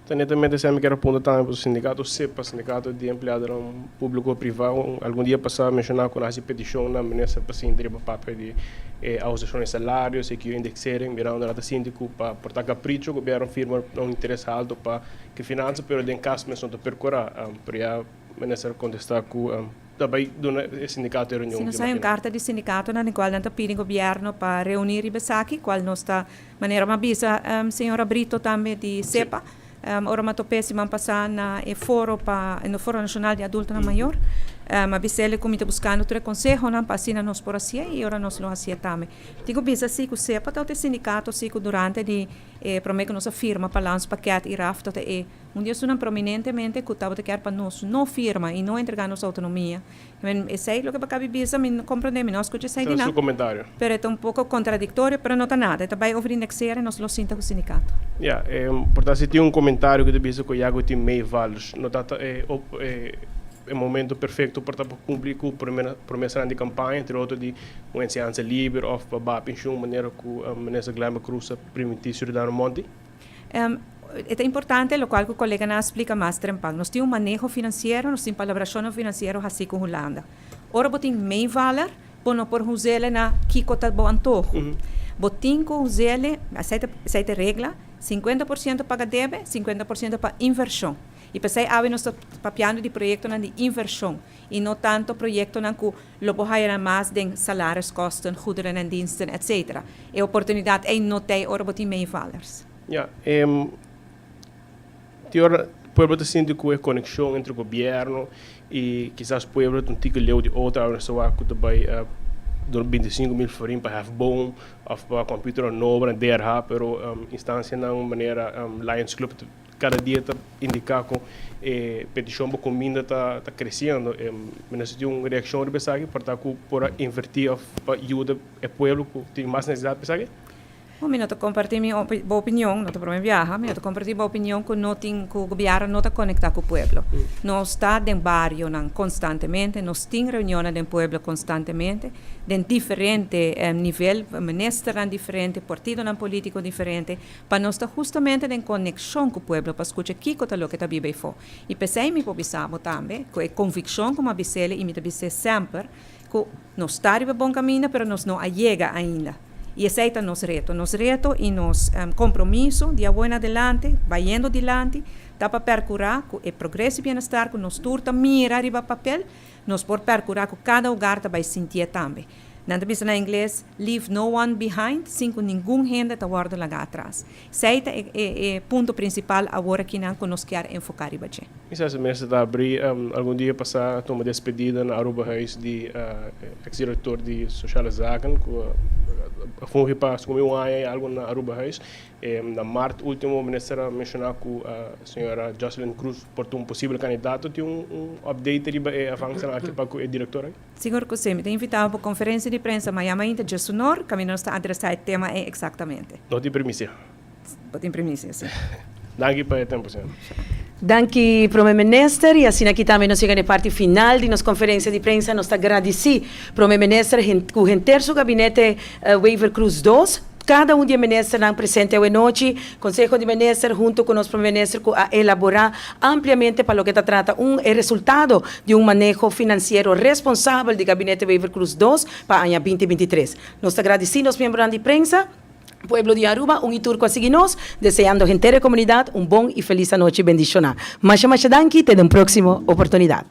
Também se eu quero apontar também para o sindicato CEPA, sindicato de empregado público ou privado. Algum dia passado mencionar com essa petição na ministra para se entregar papel de ajustação de salários e que o indexarem, virando a síndico para portar capricho, o governo firma um interesse alto para que finanças, mas em caso não está percorrer, para a ministra contestar com também do sindicato reunião. Se nós temos uma carta de sindicato na qual nós pedimos ao governo para reunir e aqui, qual nós está maneira uma bisa, senhora Brito também de CEPA. Ora ma topé semana passada no Foro Nacional de Adulto na Maior, ma bisele comita buscando outro conselho na passina nós por assim e ora nós lo assim também. Digo bisa se que sepa tal sindicato se que durante de promete que nossa firma para lançar paquete e rafta é dia sunan prominentemente que estava de querer para nós não firma e não entregar nossa autonomia. Esse é o que para bisa me compreende nós que sei que não. Seu comentário. Pero é pouco contraditório, pero não está nada. Também over indexar nós lo sinta com o sindicato. Portanto se tem comentário que de bisa que Iago tem meio valos, não tá é o momento perfeito para o público promessa de campanha, entre outros de uma ensinança livre ou para a pensão, maneira que a ministra Glema Cruz permitir se dar um monte? é importante, lo qual que o colega não explica mais trempang. Nós temos manejo financeiro, nós temos palabração financeiro assim com Holanda. Ora, botin meio valor, bono por usele na kiko tal bo antojo. Botin ko usele, aceita regla, 50% para debe, 50% para inversão. E pensei, nós papiando de projeto de inversão e não tanto projeto que lobo hire mais de salários, kosten, goederen en diensten, etc. E oportunidade é não ter ora botin meio valores. Ja, o pueblo está sentindo que a conexão entre o governo e quizás o pueblo tem um tico leu de outra pessoa que também dá 25 mil forinhos para have bom ou para computer novo na DRH, pero instância na maneira Lions Club cada dia está indicar que a petição para comida está crescendo. Mas tem uma reação de pensar que para invertir para ajudar o pueblo que tem mais necessidade de pensar. Eu não compartilho minha opinião, não estou viajar, mas eu compartilho a opinião que o governo não está conectado com o povo. Nós estamos no barrio constantemente, nós temos reuniões no povo constantemente, de diferente nível, ministros diferentes, partidos políticos diferentes, para nós estar justamente em conexão com o povo, para escutar o que está vivendo fora. E pensei me pobisamo também, com a convicção como a Bicele, e me disse sempre, que nós estamos no bom caminho, mas nós não chega ainda. E esse é o nosso reto e nosso compromisso de agora em adelante, vai indo adiante, dá para percurar com o progresso e bem-estar, que nós turta mira arriba o papel, nós por percurar com cada lugar vai sentir também. Não pensa na inglês, leave no one behind, sem que nenhum gente está guardando lá atrás. Esse é o ponto principal agora que nós queremos enfocar. E se você está abrir algum dia passar uma despedida na Aruba Huis de ex-diretor de Sociale Zaken, funge para um ano algo na Aruba Huis. Na março último, o ministro mencionou que a senhora Jocelyn Cruz portou possível candidato, tem update e avança aqui para o diretor? Seguro que sim, me tem invitado para a conferência de prensa amanhã ainda de sonor, que nós está a adressar o tema exatamente. Não tem premissa? Não tem premissa, sim. Danke para o tempo, senhor. Danke, Primeiro-Ministro, e assim aqui também nós chegamos na parte final de nossa conferência de prensa. Nós agradecemos ao Primeiro-Ministro que o terço gabinete Waiver Cruz 2, cada dos ministros estão presentes hoje noite, Conselho de Ministros, junto com o nosso Primeiro-Ministro, a elaborar ampliamente para o que se trata resultado de manejo financeiro responsável do gabinete Waiver Cruz 2 para o ano 2023. Nós agradecemos aos membros de prensa, pueblo de Aruba, Iturco a seguirnos, deseando a gente de comunidad un bom y feliz noche bendicional. Masha danki, te den próxima oportunidad.